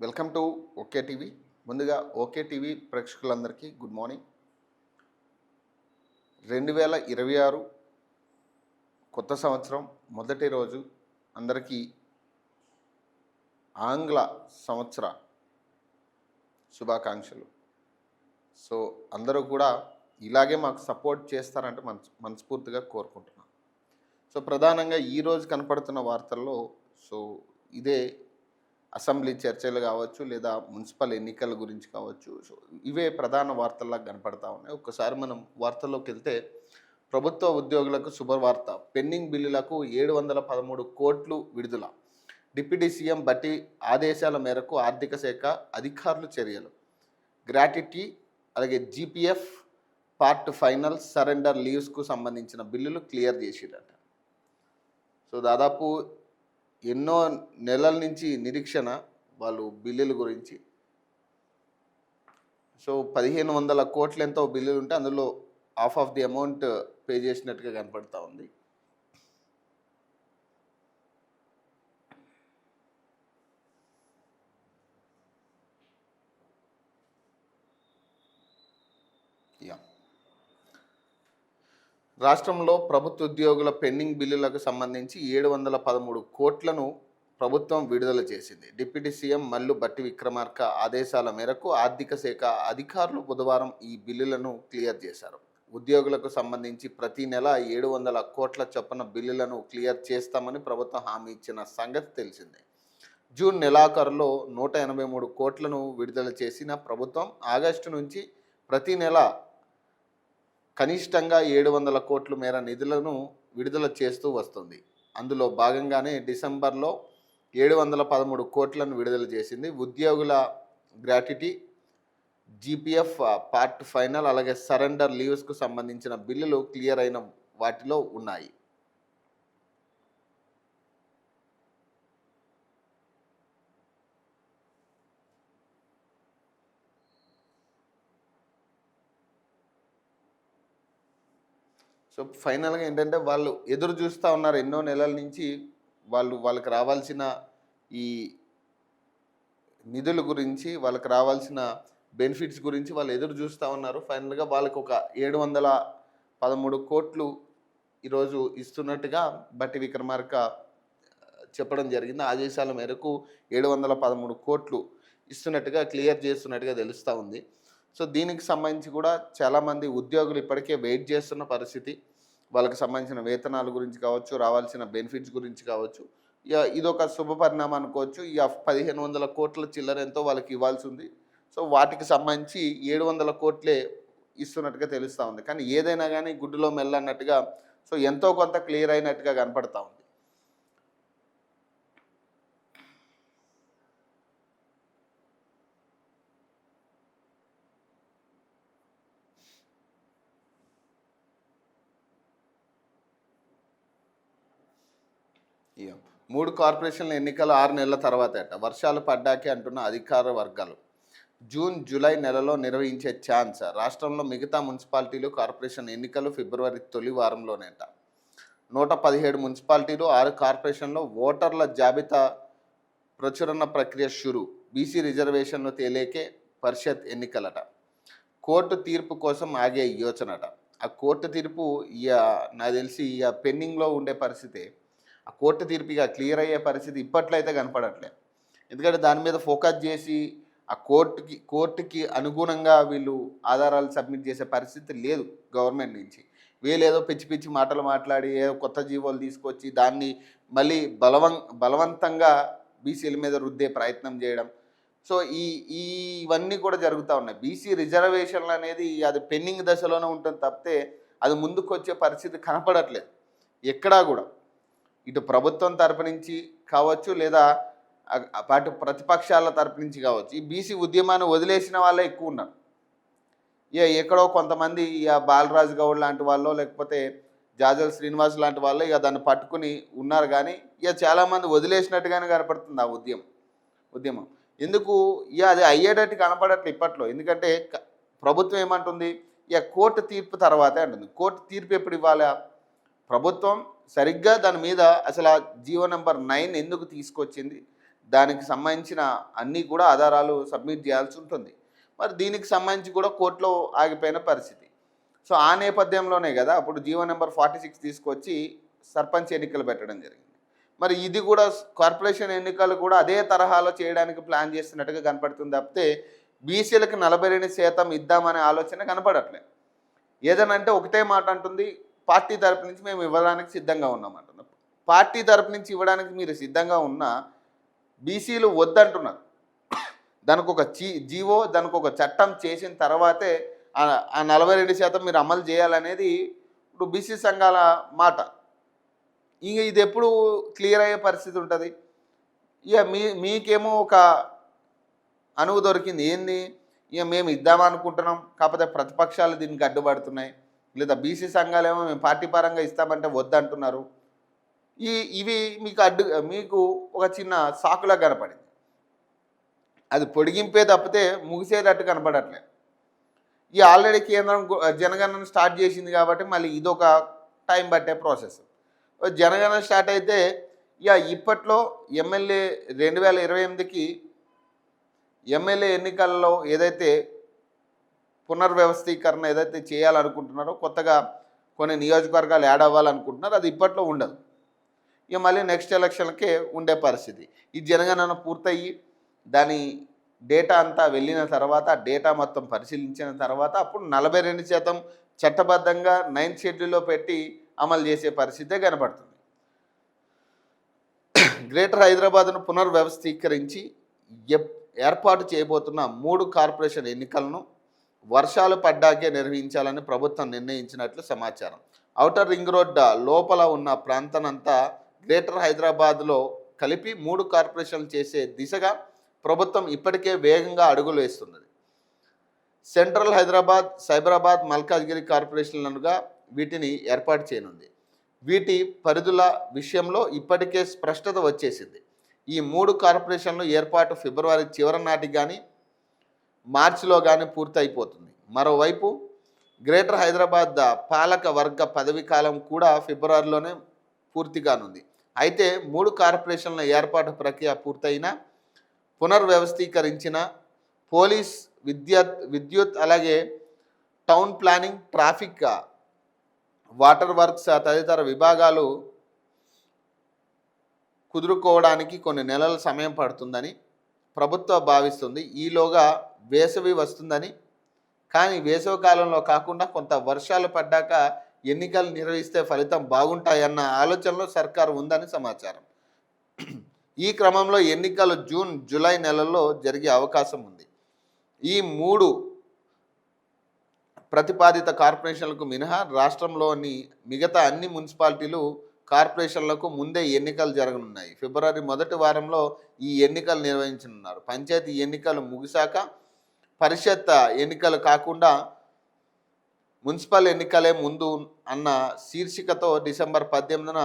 Welcome to okay TV. ముందుగా okay TV ప్రేక్షకులందరికీ good morning. 2026 కొత్త సంవత్సరం మొదటి రోజు అందరికీ ఆంగ్ల సంవత్సర శుభాకాంక్షలు. సో అందరూ కూడా ఇలాగే మాకు సపోర్ట్ చేస్తారంటే మనస్ఫూర్తిగా కోరుకుంటున్నాం. సో ప్రధానంగా ఈరోజు కనపడుతున్న వార్తల్లో సో ఇదే అసెంబ్లీ చర్చలు కావచ్చు, లేదా మున్సిపల్ ఎన్నికల గురించి కావచ్చు. సో ఇవే ప్రధాన వార్తల్లా కనపడతా ఉన్నాయి. ఒక్కసారి మనం వార్తల్లోకి వెళ్తే, ప్రభుత్వ ఉద్యోగులకు శుభవార్త. పెండింగ్ బిల్లులకు 713 కోట్లు విడుదల. డిప్యూటీ సీఎం బట్టి ఆదేశాల మేరకు ఆర్థిక శాఖ అధికారులు చర్యలు. గ్రాట్యుటీ అలాగే జీపీఎఫ్ పార్ట్ ఫైనల్ సరెండర్ లీవ్స్కు సంబంధించిన బిల్లులు క్లియర్ చేసిరట. సో దాదాపు ఎన్నో నెలల నుంచి నిరీక్షణ వాళ్ళు బిల్లుల గురించి. సో 1500 కోట్లు ఎంతో బిల్లులు ఉంటే అందులో half of the amount pay చేసినట్టుగా కనపడతా ఉంది. రాష్ట్రంలో ప్రభుత్వ ఉద్యోగుల పెండింగ్ బిల్లులకు సంబంధించి 713 కోట్లను ప్రభుత్వం విడుదల చేసింది. డిప్యూటీ సీఎం మల్లు బట్టి విక్రమార్క ఆదేశాల మేరకు ఆర్థిక శాఖ అధికారులు బుధవారం ఈ బిల్లులను క్లియర్ చేశారు. ఉద్యోగులకు సంబంధించి ప్రతి నెల 700 కోట్ల చొప్పున బిల్లులను క్లియర్ చేస్తామని ప్రభుత్వం హామీ ఇచ్చిన సంగతి తెలిసిందే. జూన్ నెలాఖరులో 183 కోట్లను విడుదల చేసిన ప్రభుత్వం ఆగస్టు నుంచి ప్రతి నెల కనిష్టంగా 700 కోట్ల మేర నిధులను విడుదల చేస్తూ వస్తుంది. అందులో భాగంగానే డిసెంబర్లో 713 కోట్లను విడుదల చేసింది. ఉద్యోగుల గ్రాట్యుటీ, జీపీఎఫ్ పార్ట్ ఫైనల్ అలాగే సరెండర్ లీవ్స్కు సంబంధించిన బిల్లులు క్లియర్ అయిన వాటిలో ఉన్నాయి. సో ఫైనల్గా ఏంటంటే వాళ్ళు ఎదురు చూస్తూ ఉన్నారు ఎన్నో నెలల నుంచి. వాళ్ళకి రావాల్సిన ఈ నిధుల గురించి, వాళ్ళకి రావాల్సిన బెనిఫిట్స్ గురించి వాళ్ళు ఎదురు చూస్తూ ఉన్నారు. ఫైనల్గా వాళ్ళకి ఒక 713 కోట్లు ఈరోజు ఇస్తున్నట్టుగా బట్టి విక్రమార్క చెప్పడం జరిగింది. ఆదేశాల మేరకు 713 కోట్లు ఇస్తున్నట్టుగా, క్లియర్ చేస్తున్నట్టుగా తెలుస్తూ ఉంది. సో దీనికి సంబంధించి కూడా చాలామంది ఉద్యోగులు ఇప్పటికే వెయిట్ చేస్తున్న పరిస్థితి. వాళ్ళకి సంబంధించిన వేతనాల గురించి కావచ్చు, రావాల్సిన బెనిఫిట్స్ గురించి కావచ్చు. ఇక ఇదొక శుభ పరిణామం అనుకోవచ్చు. ఇక 1500 కోట్ల చిల్లర ఎంతో వాళ్ళకి ఇవ్వాల్సి ఉంది. సో వాటికి సంబంధించి 700 కోట్లే ఇస్తున్నట్టుగా తెలుస్తూ ఉంది. కానీ ఏదైనా కానీ గుడ్డులో మెల్లన్నట్టుగా సో ఎంతో కొంత క్లియర్ అయినట్టుగా కనపడతా ఉంది. ఇక 3 కార్పొరేషన్ల ఎన్నికలు 6 నెలల తర్వాత వర్షాలు పడ్డాకే అంటున్న అధికార వర్గాలు. జూన్, జూలై నెలలో నిర్వహించే ఛాన్స్. రాష్ట్రంలో మిగతా మున్సిపాలిటీలు, కార్పొరేషన్ ఎన్నికలు ఫిబ్రవరి తొలి వారంలోనేట. 117 మున్సిపాలిటీలు, 6 కార్పొరేషన్లో ఓటర్ల జాబితా ప్రచురణ ప్రక్రియ షురు. బీసీ రిజర్వేషన్లు తేలేకే పరిషత్ ఎన్నికలట. కోర్టు తీర్పు కోసం ఆగే యోచనట. ఆ కోర్టు తీర్పు నాకు తెలిసి పెండింగ్లో ఉండే పరిస్థితి. ఆ కోర్టు తీర్పు క్లియర్ అయ్యే పరిస్థితి ఇప్పట్లో అయితే కనపడట్లే. ఎందుకంటే దాని మీద ఫోకస్ చేసి ఆ కోర్టుకి అనుగుణంగా వీళ్ళు ఆధారాలు సబ్మిట్ చేసే పరిస్థితి లేదు గవర్నమెంట్ నుంచి. వీళ్ళేదో పిచ్చి పిచ్చి మాటలు మాట్లాడి ఏదో కొత్త జీవోలు తీసుకొచ్చి దాన్ని మళ్ళీ బలవంతంగా బీసీల మీద రుద్దే ప్రయత్నం చేయడం. సో ఇవన్నీ కూడా జరుగుతూ ఉన్నాయి. బీసీ రిజర్వేషన్లు అనేది అది పెండింగ్ దశలోనే ఉంటుంది తప్పితే అది ముందుకు వచ్చే పరిస్థితి కనపడట్లేదు ఎక్కడా కూడా. ఇటు ప్రభుత్వం తరపు నుంచి కావచ్చు, లేదా అటు ప్రతిపక్షాల తరపు నుంచి కావచ్చు. ఈ బీసీ ఉద్యమాన్ని వదిలేసిన వాళ్ళే ఎక్కువ ఉన్నారు. ఎక్కడో కొంతమంది బాలరాజు గౌడ్ లాంటి వాళ్ళు, లేకపోతే జాజల్ శ్రీనివాస్ లాంటి వాళ్ళు దాన్ని పట్టుకుని ఉన్నారు. కానీ చాలామంది వదిలేసినట్టుగానే కనపడుతుంది ఆ ఉద్యమం. ఎందుకు అది అయ్యేటట్టు కనపడట్లేదు ఇప్పట్లో. ఎందుకంటే ప్రభుత్వం ఏమంటుంది, కోర్టు తీర్పు తర్వాతే అంటుంది. కోర్టు తీర్పు ఎప్పుడు ఇవ్వాలా? ప్రభుత్వం సరిగ్గా దాని మీద అసలు ఆ జీవో నెంబర్ 9 ఎందుకు తీసుకొచ్చింది, దానికి సంబంధించిన అన్నీ కూడా ఆధారాలు సబ్మిట్ చేయాల్సి ఉంటుంది. మరి దీనికి సంబంధించి కూడా కోర్టులో ఆగిపోయిన పరిస్థితి. సో ఆ నేపథ్యంలోనే కదా అప్పుడు జీవో నెంబర్ 46 తీసుకొచ్చి సర్పంచ్ ఎన్నికలు పెట్టడం జరిగింది. మరి ఇది కూడా కార్పొరేషన్ ఎన్నికలు కూడా అదే తరహాలో చేయడానికి ప్లాన్ చేస్తున్నట్టుగా కనపడుతుంది తప్పితే బీసీలకు 42% ఇద్దామనే ఆలోచన కనపడట్లేదు. ఏదనంటే ఒకటే మాట అంటుంది, పార్టీ తరపు నుంచి మేము ఇవ్వడానికి సిద్ధంగా ఉన్నామంటున్నారు. పార్టీ తరపు నుంచి ఇవ్వడానికి మీరు సిద్ధంగా ఉన్నా బీసీలు వద్దంటున్నారు. దానికి ఒక జీవో, దానికి ఒక చట్టం చేసిన తర్వాతే ఆ 42% మీరు అమలు చేయాలనేది ఇప్పుడు బీసీ సంఘాల మాట. ఇంక ఇది ఎప్పుడు క్లియర్ అయ్యే పరిస్థితి ఉంటుంది? ఇక మీకేమో ఒక అనువు దొరికింది. ఏంది? ఇక మేము ఇద్దామనుకుంటున్నాం, కాకపోతే ప్రతిపక్షాలు దీనికి అడ్డుపడుతున్నాయి, లేదా బీసీ సంఘాలేమో మేము పార్టీ పరంగా ఇస్తామంటే వద్దంటున్నారు. ఇవి మీకు ఒక చిన్న సాకులా కనపడింది. అది పొడిగింపే తప్పితే ముగిసేటట్టు కనపడట్లేదు. ఈ ఆల్రెడీ కేంద్రం జనగణన స్టార్ట్ చేసింది కాబట్టి మళ్ళీ ఇదొక టైం పట్టే ప్రాసెస్. జనగణన స్టార్ట్ అయితే ఇక ఇప్పట్లో ఎమ్మెల్యే 2028కి ఎమ్మెల్యే ఎన్నికల్లో ఏదైతే పునర్వ్యవస్థీకరణ ఏదైతే చేయాలనుకుంటున్నారో, కొత్తగా కొన్ని నియోజకవర్గాలు యాడ్ అవ్వాలనుకుంటున్నారో అది ఇప్పట్లో ఉండదు. ఇక మళ్ళీ నెక్స్ట్ ఎలక్షన్కే ఉండే పరిస్థితి. ఈ జనగణన పూర్తయ్యి దాని డేటా అంతా వెళ్ళిన తర్వాత, డేటా మొత్తం పరిశీలించిన తర్వాత అప్పుడు 42% చట్టబద్ధంగా 9th షెడ్యూల్లో పెట్టి అమలు చేసే పరిస్థితే కనబడుతుంది. గ్రేటర్ హైదరాబాద్ను పునర్వ్యవస్థీకరించి ఏర్పాటు చేయబోతున్న 3 కార్పొరేషన్ ఎన్నికలను వర్షాలు పడ్డాకే నిర్వహించాలని ప్రభుత్వం నిర్ణయించినట్లు సమాచారం. ఔటర్ రింగ్ రోడ్ లోపల ఉన్న ప్రాంతానంతా గ్రేటర్ హైదరాబాద్లో కలిపి 3 కార్పొరేషన్లు చేసే దిశగా ప్రభుత్వం ఇప్పటికే వేగంగా అడుగులు వేస్తున్నది. సెంట్రల్ హైదరాబాద్, సైబరాబాద్, మల్కాజ్గిరి కార్పొరేషన్లుగా వీటిని ఏర్పాటు చేయనుంది. వీటి పరిధుల విషయంలో ఇప్పటికే స్పష్టత వచ్చేసింది. ఈ 3 కార్పొరేషన్లు ఏర్పాటు ఫిబ్రవరి చివరి నాటికి కానీ మార్చిలో కానీ పూర్తయిపోతుంది. మరోవైపు గ్రేటర్ హైదరాబాద్ పాలక వర్గ పదవీ కాలం కూడా ఫిబ్రవరిలోనే పూర్తి కానుంది. అయితే 3 కార్పొరేషన్ల ఏర్పాటు ప్రక్రియ పూర్తయినా పునర్వ్యవస్థీకరించిన పోలీస్, విద్యుత్ అలాగే town planning, traffic, water works తదితర విభాగాలు కుదురుకోవడానికి కొన్ని నెలల సమయం పడుతుందని ప్రభుత్వం భావిస్తుంది. ఈలోగా వేసవి వస్తుందని, కానీ వేసవి కాలంలో కాకుండా కొంత వర్షాలు పడ్డాక ఎన్నికలు నిర్వహిస్తే ఫలితం బాగుంటాయన్న ఆలోచనలో సర్కారు ఉందని సమాచారం. ఈ క్రమంలో ఎన్నికలు జూన్, జూలై నెలల్లో జరిగే అవకాశం ఉంది. ఈ 3 ప్రతిపాదిత కార్పొరేషన్లకు మినహా రాష్ట్రంలోని మిగతా అన్ని మున్సిపాలిటీలు, కార్పొరేషన్లకు ముందే ఎన్నికలు జరగనున్నాయి. ఫిబ్రవరి మొదటి వారంలో ఈ ఎన్నికలు నిర్వహించనున్నారు. పంచాయతీ ఎన్నికలు ముగిశాక పరిషత్ ఎన్నికలు కాకుండా మున్సిపల్ ఎన్నికలే ముందు అన్న శీర్షికతో డిసెంబర్ 18న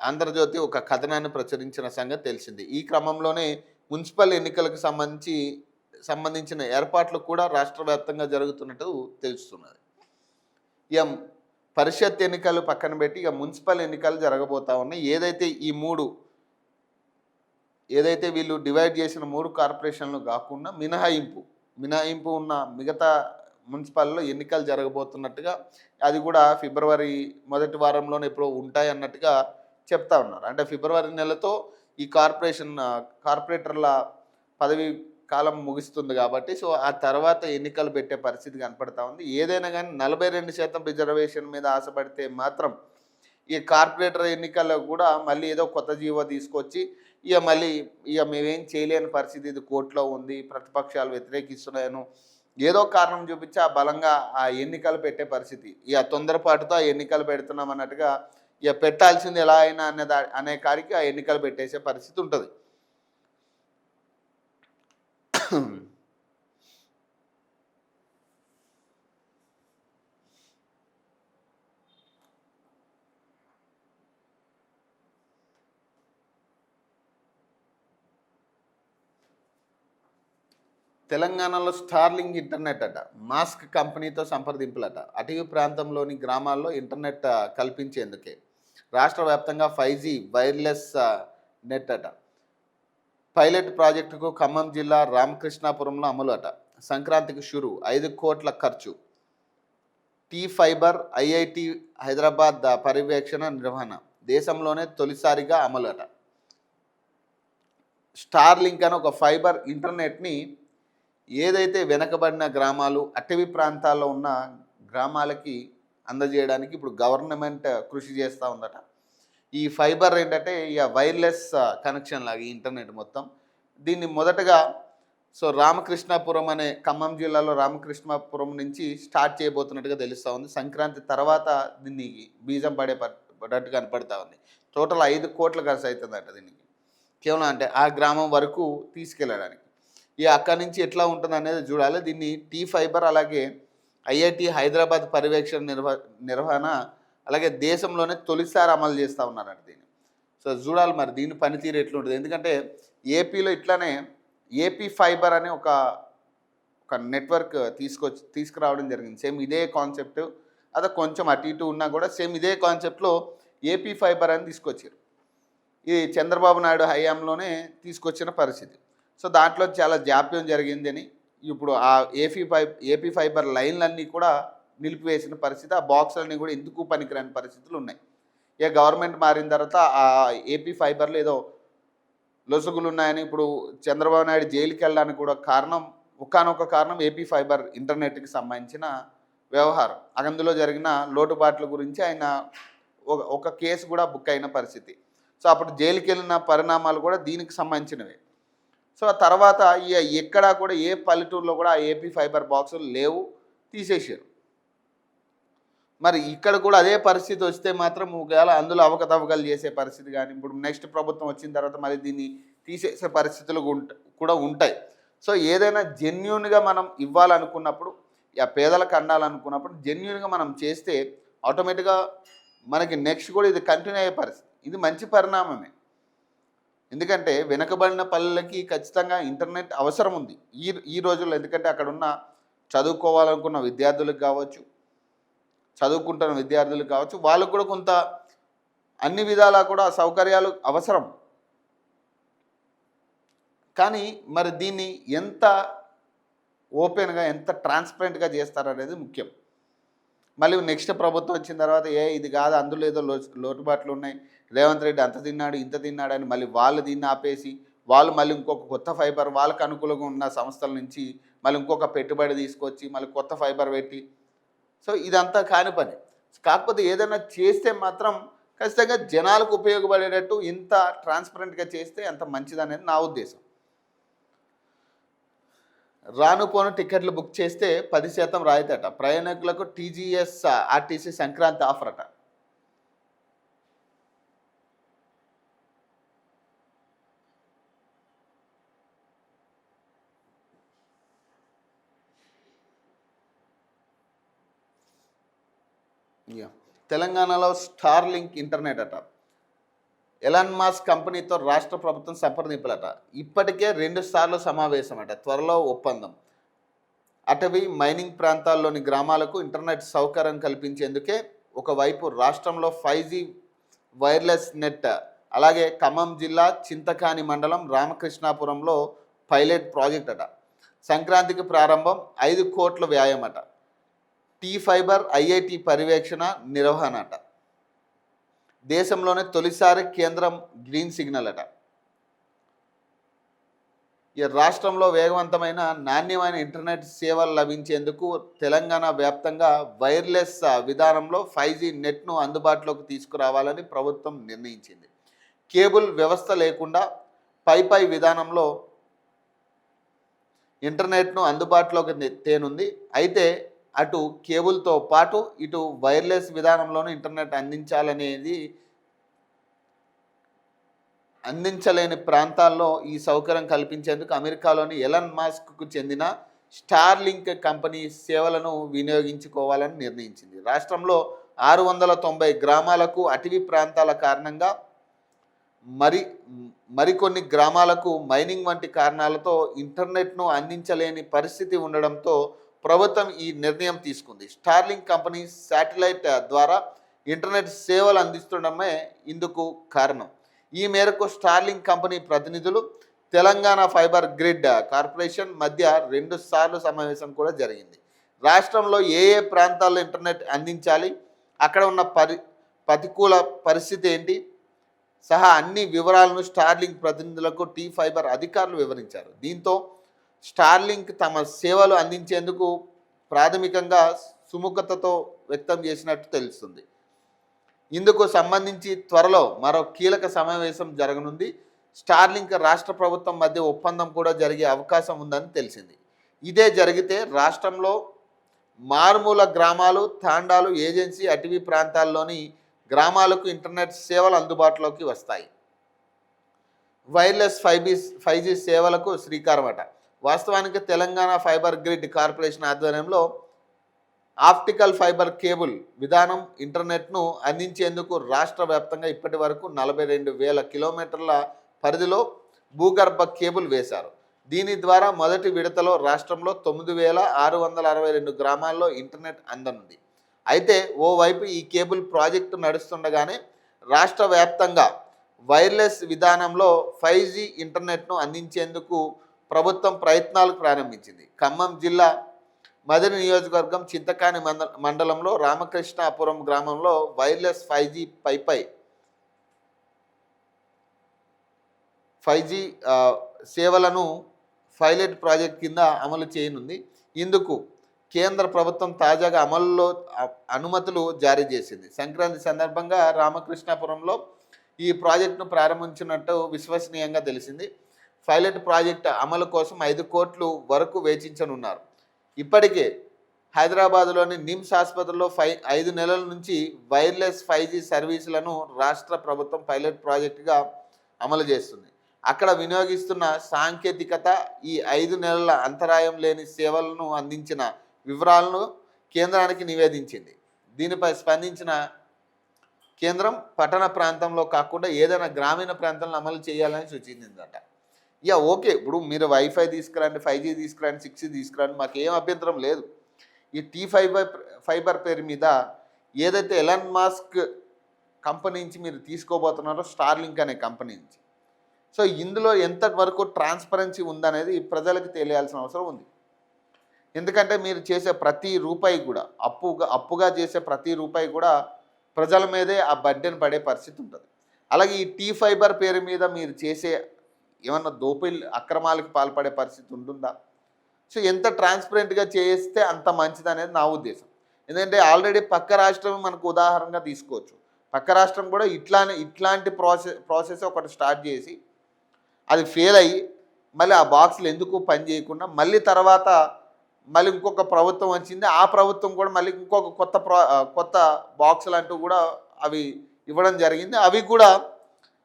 ఆంధ్రజ్యోతి ఒక కథనాన్ని ప్రచురించిన సంగతి తెలిసింది. ఈ క్రమంలోనే మున్సిపల్ ఎన్నికలకు సంబంధించిన ఏర్పాట్లు కూడా రాష్ట్ర వ్యాప్తంగా జరుగుతున్నట్టు తెలుస్తున్నది. ఇక పరిషత్ ఎన్నికలు పక్కన పెట్టి ఇక మున్సిపల్ ఎన్నికలు జరగబోతా ఉన్నాయి. ఏదైతే వీళ్ళు డివైడ్ చేసిన 3 కార్పొరేషన్లు కాకుండా మినహాయింపు ఉన్న మిగతా మున్సిపాల్లో ఎన్నికలు జరగబోతున్నట్టుగా, అది కూడా ఫిబ్రవరి మొదటి వారంలోనే ఎప్పుడో ఉంటాయి అన్నట్టుగా చెప్తా ఉన్నారు. అంటే ఫిబ్రవరి నెలతో ఈ కార్పొరేటర్ల పదవి కాలం ముగుస్తుంది కాబట్టి సో ఆ తర్వాత ఎన్నికలు పెట్టే పరిస్థితి కనపడతా ఉంది. ఏదైనా కానీ 42% రిజర్వేషన్ మీద ఆశపడితే మాత్రం ఈ కార్పొరేటర్ ఎన్నికల్లో కూడా మళ్ళీ ఏదో కొత్త జీవో తీసుకొచ్చి ఇక మేమేం చేయలేని పరిస్థితి, ఇది కోర్టులో ఉంది, ప్రతిపక్షాలు వ్యతిరేకిస్తున్నాయను ఏదో కారణం చూపించి ఆ బలంగా ఆ ఎన్నికలు పెట్టే పరిస్థితి. ఇక తొందరపాటుతో ఆ ఎన్నికలు పెడుతున్నాం అన్నట్టుగా ఇక పెట్టాల్సింది ఎలా అయినా అనే కాడికి ఆ ఎన్నికలు పెట్టేసే పరిస్థితి ఉంటుంది. తెలంగాణలో స్టార్లింక్ ఇంటర్నెట్ అట, మాస్క్ కంపెనీతో సంప్రదింపులట. అటవీ ప్రాంతంలోని గ్రామాల్లో ఇంటర్నెట్ కల్పించేందుకే రాష్ట్ర వ్యాప్తంగా 5G వైర్లెస్ నెట్ అట. పైలట్ ప్రాజెక్టుకు ఖమ్మం జిల్లా రామకృష్ణాపురంలో అమలు అట. సంక్రాంతికి షురు 5 కోట్ల ఖర్చు. టీ ఫైబర్ ఐఐటి హైదరాబాద్ పర్యవేక్షణ నిర్వహణ దేశంలోనే తొలిసారిగా అమలు అట. స్టార్ లింక్ అని ఒక ఫైబర్ ఇంటర్నెట్ని ఏదైతే వెనకబడిన గ్రామాలు అటవీ ప్రాంతాల్లో ఉన్న గ్రామాలకి అందజేయడానికి ఇప్పుడు గవర్నమెంట్ కృషి చేస్తూ ఉందట. ఈ ఫైబర్ ఏంటంటే ఇక వైర్లెస్ కనెక్షన్ లాగా ఈ ఇంటర్నెట్ మొత్తం. దీన్ని మొదటగా రామకృష్ణాపురం అనే ఖమ్మం జిల్లాలో రామకృష్ణాపురం నుంచి స్టార్ట్ చేయబోతున్నట్టుగా తెలుస్తూ ఉంది. సంక్రాంతి తర్వాత దీన్ని బీజం పడేటట్టు కనపడతా ఉంది. టోటల్ 5 కోట్ల ఖర్చు అవుతుందట దీనికి, కేవలం అంటే ఆ గ్రామం వరకు తీసుకెళ్ళడానికి. అక్కడి నుంచి ఎట్లా ఉంటుంది అనేది చూడాలి. దీన్ని టీ ఫైబర్ అలాగే ఐఐటి హైదరాబాద్ పర్యవేక్షణ నిర్వహణ అలాగే దేశంలోనే తొలిసారి అమలు చేస్తూ ఉన్నారంట దీన్ని. చూడాలి మరి దీని పనితీరు ఎట్లుంటుంది. ఎందుకంటే ఏపీలో ఇట్లానే ఏపీ ఫైబర్ అనే ఒక నెట్వర్క్ తీసుకురావడం జరిగింది. సేమ్ ఇదే కాన్సెప్ట్, అదే కొంచెం అటు ఇటు ఉన్నా కూడా సేమ్ ఇదే కాన్సెప్ట్లో ఏపీ ఫైబర్ అని తీసుకొచ్చారు. ఇది చంద్రబాబు నాయుడు హయాంలోనే తీసుకొచ్చిన పరిస్థితి. దాంట్లో చాలా జాప్యం జరిగిందని ఇప్పుడు ఆ ఏపీ ఫైబర్ లైన్లన్నీ కూడా నిలిపివేసిన పరిస్థితి. ఆ బాక్సులన్నీ కూడా ఎందుకు పనికిరాని పరిస్థితులు ఉన్నాయి. గవర్నమెంట్ మారిన తర్వాత ఆ ఏపీ ఫైబర్లో ఏదో లొసుగులు ఉన్నాయని ఇప్పుడు చంద్రబాబు నాయుడు జైలుకి వెళ్ళడానికి కూడా ఒకానొక కారణం ఏపీ ఫైబర్ ఇంటర్నెట్కి సంబంధించిన వ్యవహారం. అందులో జరిగిన లోటుబాట్ల గురించి ఆయన ఒక కేసు కూడా బుక్ అయిన పరిస్థితి. అప్పుడు జైలుకి వెళ్ళిన పరిణామాలు కూడా దీనికి సంబంధించినవే. ఆ తర్వాత ఎక్కడా కూడా ఏ పల్లెటూరులో కూడా ఆ ఏపీ ఫైబర్ బాక్సులు లేవు, తీసేసారు. మరి ఇక్కడ కూడా అదే పరిస్థితి వస్తే మాత్రం ఒకవేళ అందులో అవకతవకలు చేసే పరిస్థితి కానీ ఇప్పుడు నెక్స్ట్ ప్రభుత్వం వచ్చిన తర్వాత మరి దీన్ని తీసేసే పరిస్థితులు కూడా ఉంటాయి. ఏదైనా జెన్యూన్గా మనం ఇవ్వాలనుకున్నప్పుడు పేదలకు అందాలనుకున్నప్పుడు జెన్యూన్గా మనం చేస్తే ఆటోమేటిక్గా మనకి నెక్స్ట్ కూడా ఇది కంటిన్యూ అయ్యే పరిస్థితి. ఇది మంచి పరిణామమే. ఎందుకంటే వెనుకబడిన పల్లెలకి ఖచ్చితంగా ఇంటర్నెట్ అవసరం ఉంది ఈ రోజుల్లో. ఎందుకంటే అక్కడ ఉన్న చదువుకోవాలనుకున్న విద్యార్థులకు కావచ్చు, చదువుకుంటున్న విద్యార్థులకు కావచ్చు, వాళ్ళకు కూడా కొంత అన్ని విధాలా కూడా సౌకర్యాలు అవసరం. కానీ మరి దీన్ని ఎంత ఓపెన్గా ఎంత ట్రాన్స్పరెంట్గా చేస్తారనేది ముఖ్యం. మళ్ళీ నెక్స్ట్ ప్రభుత్వం వచ్చిన తర్వాత ఇది కాదు, అందులో ఏదో లోటుబాట్లు ఉన్నాయి, రేవంత్ రెడ్డి అంత తిన్నాడు ఇంత తిన్నాడని మళ్ళీ వాళ్ళు దీన్ని ఆపేసి వాళ్ళు మళ్ళీ ఇంకొక కొత్త ఫైబర్ వాళ్ళకు అనుకూలంగా ఉన్న సంస్థల నుంచి మళ్ళీ ఇంకొక పెట్టుబడి తీసుకొచ్చి మళ్ళీ కొత్త ఫైబర్ పెట్టి ఇదంతా కాని పని. కాకపోతే ఏదైనా చేస్తే మాత్రం ఖచ్చితంగా జనాలకు ఉపయోగపడేటట్టు ఇంత ట్రాన్స్పరెంట్గా చేస్తే అంత మంచిదనేది నా ఉద్దేశం. రాను పోను టికెట్లు బుక్ చేస్తే 10% రాయితీ అట. ప్రయాణికులకు టీజీఎస్ ఆర్టీసీ సంక్రాంతి ఆఫర్ అట. తెలంగాణలో స్టార్ లింక్ ఇంటర్నెట్ అట. ఎలాన్ మాస్క్ కంపెనీతో రాష్ట్ర ప్రభుత్వం సంప్రదింపులట. ఇప్పటికే 2 సార్లు సమావేశం అట. త్వరలో ఒప్పందం. అటవీ మైనింగ్ ప్రాంతాల్లోని గ్రామాలకు ఇంటర్నెట్ సౌకర్యం కల్పించేందుకే ఒకవైపు రాష్ట్రంలో 5G వైర్లెస్ నెట్, అలాగే ఖమ్మం జిల్లా చింతకాని మండలం రామకృష్ణాపురంలో పైలట్ ప్రాజెక్ట్ అట. సంక్రాంతికి ప్రారంభం, 5 కోట్ల వ్యాయం అట. టీ ఫైబర్ ఐఐటి పర్యవేక్షణ నిర్వహణ అట. దేశంలోనే తొలిసారి కేంద్రం గ్రీన్ సిగ్నల్ అట. రాష్ట్రంలో వేగవంతమైన నాణ్యమైన ఇంటర్నెట్ సేవలు లభించేందుకు తెలంగాణ వ్యాప్తంగా వైర్లెస్ విధానంలో 5G నెట్ను అందుబాటులోకి తీసుకురావాలని ప్రభుత్వం నిర్ణయించింది. కేబుల్ వ్యవస్థ లేకుండా పై విధానంలో ఇంటర్నెట్ను అందుబాటులోకి తేనుంది. అయితే అటు కేబుల్తో పాటు ఇటు వైర్లెస్ విధానంలోనూ ఇంటర్నెట్ అందించలేని ప్రాంతాల్లో ఈ సౌకర్యం కల్పించేందుకు అమెరికాలోని ఎలాన్ మాస్క్కు చెందిన స్టార్ లింక్ కంపెనీ సేవలను వినియోగించుకోవాలని నిర్ణయించింది. రాష్ట్రంలో 690 గ్రామాలకు అటవీ ప్రాంతాల కారణంగా మరికొన్ని గ్రామాలకు మైనింగ్ వంటి కారణాలతో ఇంటర్నెట్ను అందించలేని పరిస్థితి ఉండడంతో ప్రభుత్వం ఈ నిర్ణయం తీసుకుంది. స్టార్లింక్ కంపెనీ శాటిలైట్ ద్వారా ఇంటర్నెట్ సేవలు అందిస్తుండడమే ఇందుకు కారణం. ఈ మేరకు స్టార్లింక్ కంపెనీ ప్రతినిధులు తెలంగాణ ఫైబర్ గ్రిడ్ కార్పొరేషన్ మధ్య 2 సార్లు సమావేశం కూడా జరిగింది. రాష్ట్రంలో ఏ ఏ ప్రాంతాల్లో ఇంటర్నెట్ అందించాలి, అక్కడ ఉన్న ప్రతికూల పరిస్థితి ఏంటి సహా అన్ని వివరాలను స్టార్లింక్ ప్రతినిధులకు టీ ఫైబర్ అధికారులు వివరించారు. దీంతో స్టార్లింక్ తమ సేవలు అందించేందుకు ప్రాథమికంగా సుముఖతతో వ్యక్తం చేసినట్టు తెలుస్తుంది. ఇందుకు సంబంధించి త్వరలో మరో కీలక సమావేశం జరగనుంది. స్టార్లింక్ రాష్ట్ర ప్రభుత్వం మధ్య ఒప్పందం కూడా జరిగే అవకాశం ఉందని తెలిసింది. ఇదే జరిగితే రాష్ట్రంలో మారుమూల గ్రామాలు, తాండాలు, ఏజెన్సీ, అటవీ ప్రాంతాల్లోని గ్రామాలకు ఇంటర్నెట్ సేవలు అందుబాటులోకి వస్తాయి. వైర్లెస్ 5G సేవలకు శ్రీకారమట. వాస్తవానికి తెలంగాణ ఫైబర్ గ్రిడ్ కార్పొరేషన్ ఆధ్వర్యంలో ఆప్టికల్ ఫైబర్ కేబుల్ విధానం ఇంటర్నెట్ను అందించేందుకు రాష్ట్ర వ్యాప్తంగా ఇప్పటి వరకు 42,000 కిలోమీటర్ల పరిధిలో భూగర్భ కేబుల్ వేశారు. దీని ద్వారా మొదటి విడతలో రాష్ట్రంలో 9,662 గ్రామాల్లో ఇంటర్నెట్ అందనుంది. అయితే ఓవైపు ఈ కేబుల్ ప్రాజెక్టు నడుస్తుండగానే రాష్ట్ర వ్యాప్తంగా వైర్లెస్ విధానంలో 5G ఇంటర్నెట్ను అందించేందుకు ప్రభుత్వం ప్రయత్నాలు ప్రారంభించింది. ఖమ్మం జిల్లా మదరి నియోజకవర్గం చింతకాని మండలంలో రామకృష్ణాపురం గ్రామంలో వైర్లెస్ 5G సేవలను పైలట్ ప్రాజెక్ట్ కింద అమలు చేయనుంది. ఇందుకు కేంద్ర ప్రభుత్వం తాజాగా అమలులో అనుమతులు జారీ చేసింది. సంక్రాంతి సందర్భంగా రామకృష్ణాపురంలో ఈ ప్రాజెక్టును ప్రారంభించినట్టు విశ్వసనీయంగా తెలిసింది. పైలట్ ప్రాజెక్టు అమలు కోసం 5 కోట్ల వరకు వెచ్చించనున్నారు. ఇప్పటికే హైదరాబాద్లోని నిమ్స్ ఆసుపత్రిలో 5 నెలల నుంచి వైర్లెస్ 5G సర్వీసులను రాష్ట్ర ప్రభుత్వం పైలట్ ప్రాజెక్టుగా అమలు చేస్తుంది. అక్కడ వినియోగిస్తున్న సాంకేతికత, ఈ 5 నెలల అంతరాయం లేని సేవలను అందించిన వివరాలను కేంద్రానికి నివేదించింది. దీనిపై స్పందించిన కేంద్రం పట్టణ ప్రాంతంలో కాకుండా ఏదైనా గ్రామీణ ప్రాంతంలో అమలు చేయాలని సూచించిందట. ఓకే, ఇప్పుడు మీరు వైఫై తీసుకురండి, 5G తీసుకురండి, 6G తీసుకురండి, మాకు ఏం అభ్యంతరం లేదు. ఈ టీ ఫైబర్ పేరు మీద ఏదైతే ఎలాన్ మస్క్ కంపెనీ నుంచి మీరు తీసుకోబోతున్నారో, స్టార్లింక్ అనే కంపెనీ నుంచి, సో ఇందులో ఎంత వరకు ట్రాన్స్పరెన్సీ ఉందనేది ప్రజలకు తెలియాల్సిన అవసరం ఉంది. ఎందుకంటే మీరు చేసే ప్రతి రూపాయి కూడా అప్పుగా చేసే ప్రతి రూపాయి కూడా ప్రజల మీదే ఆ బడ్డెన్ పడే పరిస్థితి ఉంటుంది. అలాగే ఈ టీ ఫైబర్ పేరు మీద మీరు చేసే ఏమన్నా అక్రమాలకు పాల్పడే పరిస్థితి ఉంటుందా? సో ఎంత ట్రాన్స్పరెంట్గా చేస్తే అంత మంచిది అనేది నా ఉద్దేశం. ఎందుకంటే ఆల్రెడీ పక్క రాష్ట్రం మనకు ఉదాహరణగా తీసుకోవచ్చు. పక్క రాష్ట్రం కూడా ఇట్లాంటి ప్రాసెస్ ఒకటి స్టార్ట్ చేసి అది ఫెయిల్ అయ్యి మళ్ళీ ఆ బాక్సులు ఎందుకు పని చేయకుండా మళ్ళీ తర్వాత మళ్ళీ ఇంకొక ప్రభుత్వం వచ్చింది. ఆ ప్రభుత్వం కూడా మళ్ళీ ఇంకొక కొత్త బాక్సులు అంటూ కూడా అవి ఇవ్వడం జరిగింది. అవి కూడా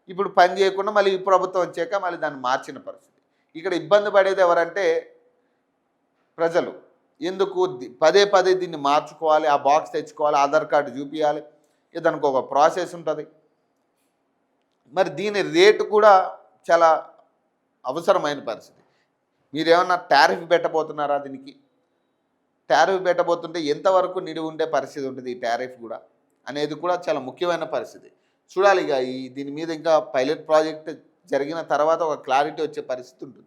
ఇప్పుడు పని చేయకుండా మళ్ళీ ఈ ప్రభుత్వం వచ్చాక మళ్ళీ దాన్ని మార్చిన పరిస్థితి. ఇక్కడ ఇబ్బంది పడేది ఎవరంటే ప్రజలు. ఎందుకు పదే దీన్ని మార్చుకోవాలి, ఆ బాక్స్ తెచ్చుకోవాలి, ఆధార్ కార్డు చూపించాలి, దానికి ఒక ప్రాసెస్ ఉంటుంది. మరి దీని రేటు కూడా చాలా అవసరమైన పరిస్థితి. మీరేమన్నా టారిఫ్ పెట్టబోతున్నారా? దీనికి టారిఫ్ పెట్టబోతుంటే ఎంతవరకు నిడివి ఉండే పరిస్థితి ఉంటుంది ఈ టారిఫ్ కూడా అనేది కూడా చాలా ముఖ్యమైన పరిస్థితి. చూడాలి. ఇక దీని మీద ఇంకా పైలట్ ప్రాజెక్ట్ జరిగిన తర్వాత ఒక క్లారిటీ వచ్చే పరిస్థితి ఉంటుంది.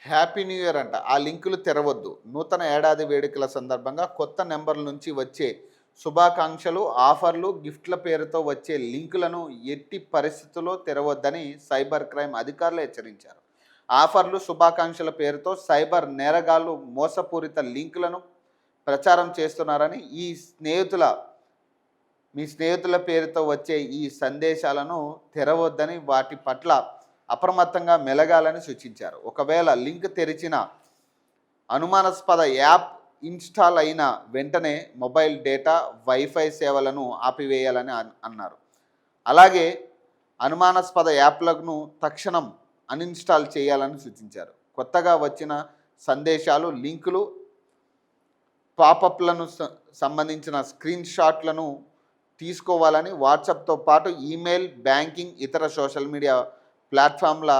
హ్యాపీ న్యూ ఇయర్ అంట. ఆ లింకులు తెరవద్దు. నూతన ఏడాది వేడుకల సందర్భంగా కొత్త నెంబర్ల నుంచి వచ్చే శుభాకాంక్షలు, ఆఫర్లు, గిఫ్ట్ల పేరుతో వచ్చే లింకులను ఎట్టి పరిస్థితుల్లో తెరవద్దని సైబర్ క్రైమ్ అధికారులు హెచ్చరించారు. ఆఫర్లు, శుభాకాంక్షల పేరుతో సైబర్ నేరగాళ్లు మోసపూరిత లింకులను ప్రచారం చేస్తున్నారని, మీ స్నేహితుల పేరుతో వచ్చే ఈ సందేశాలను తెరవద్దని, వాటి పట్ల అప్రమత్తంగా మెలగాలని సూచించారు. ఒకవేళ లింక్ తెరిచిన అనుమానాస్పద యాప్ ఇన్స్టాల్ అయిన వెంటనే మొబైల్ డేటా, వైఫై సేవలను ఆపివేయాలని అన్నారు. అలాగే అనుమానాస్పద యాప్లను తక్షణం అన్ఇన్స్టాల్ చేయాలని సూచించారు. కొత్తగా వచ్చిన సందేశాలు, లింకులు, పాపప్లను సంబంధించిన స్క్రీన్ షాట్లను తీసుకోవాలని, వాట్సాప్తో పాటు ఈమెయిల్, బ్యాంకింగ్, ఇతర సోషల్ మీడియా ప్లాట్ఫామ్ల